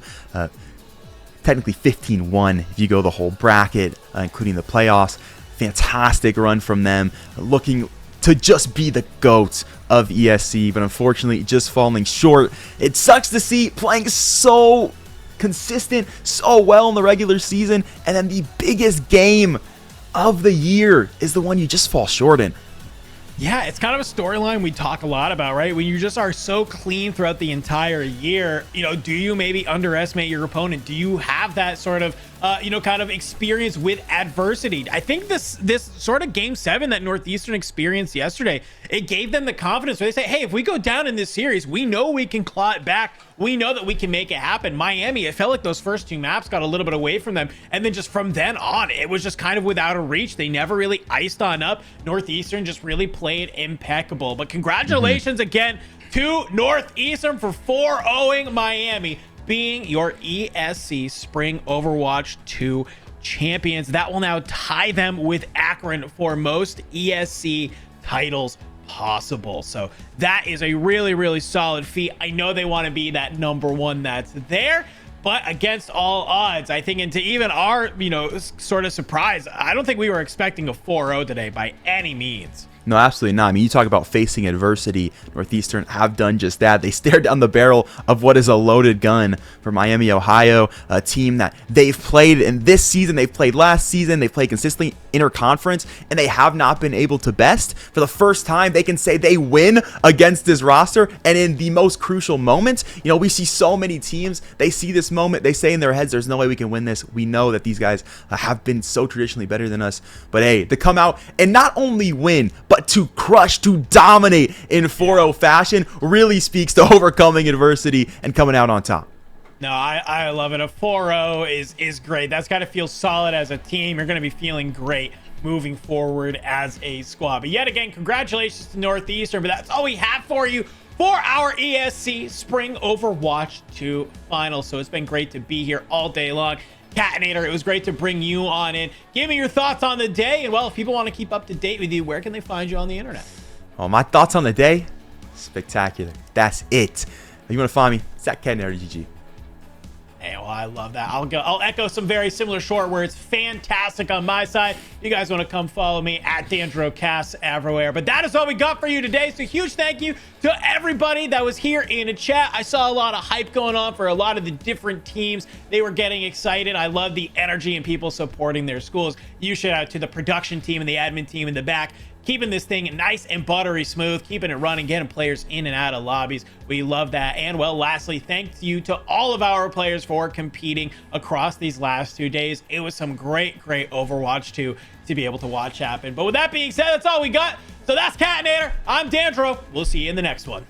Technically 15-1 if you go the whole bracket, including the playoffs. Fantastic run from them. Looking to just be the GOAT of ESC, but unfortunately just falling short. It sucks to see playing so consistent, so well in the regular season, and then the biggest game of the year is the one you just fall short in. Yeah, it's kind of a storyline we talk a lot about, right? When you just are so clean throughout the entire year, do you maybe underestimate your opponent? Do you have that sort of, kind of experience with adversity? I think this sort of game 7 that Northeastern experienced yesterday, it gave them the confidence where they say, hey, if we go down in this series, we know we can claw it back. We know that we can make it happen. Miami, it felt like those first 2 maps got a little bit away from them. And then just from then on, it was just kind of without a reach. They never really iced on up. Northeastern just really played impeccable. But congratulations again to Northeastern for 4-0ing Miami, being your ESC Spring Overwatch 2 champions. That will now tie them with Akron for most ESC titles possible. So that is a really, really solid feat. I know they want to be that number 1 that's there, but against all odds, I think into even our, sort of surprise, I don't think we were expecting a 4-0 today by any means. No, absolutely not. I mean, you talk about facing adversity. Northeastern have done just that. They stared down the barrel of what is a loaded gun for Miami, Ohio, a team that they've played in this season. They've played last season. They've played consistently interconference, and they have not been able to best. For the first time, they can say they win against this roster, and in the most crucial moments, we see so many teams, they see this moment, they say in their heads, there's no way we can win this. We know that these guys have been so traditionally better than us, but hey, to come out and not only win, but to crush, to dominate in 4-0 fashion really speaks to overcoming adversity and coming out on top. No, I love it. A 4-0 is great. That's got to feel solid as a team. You're going to be feeling great moving forward as a squad. But yet again, congratulations to Northeastern. But that's all we have for you for our ESC Spring Overwatch 2 Finals. So it's been great to be here all day long. Catinator, it was great to bring you on in. Give me your thoughts on the day. And well, if people want to keep up to date with you, where can they find you on the internet? Oh, my thoughts on the day? Spectacular. That's it. If you want to find me, it's at Catinator GG. Hey, well, I love that. I'll echo some very similar short words. Fantastic on my side. You guys want to come follow me at DandroCast everywhere. But that is all we got for you today. So huge thank you to everybody that was here in the chat. I saw a lot of hype going on for a lot of the different teams. They were getting excited. I love the energy and people supporting their schools. You shout out to the production team and the admin team in the back, keeping this thing nice and buttery smooth, keeping it running, getting players in and out of lobbies. We love that. And well, lastly, thank you to all of our players for competing across these last 2 days. It was some great Overwatch 2 to be able to watch happen. But with that being said, that's all we got. So that's Catinator. I'm Dandro. We'll see you in the next one.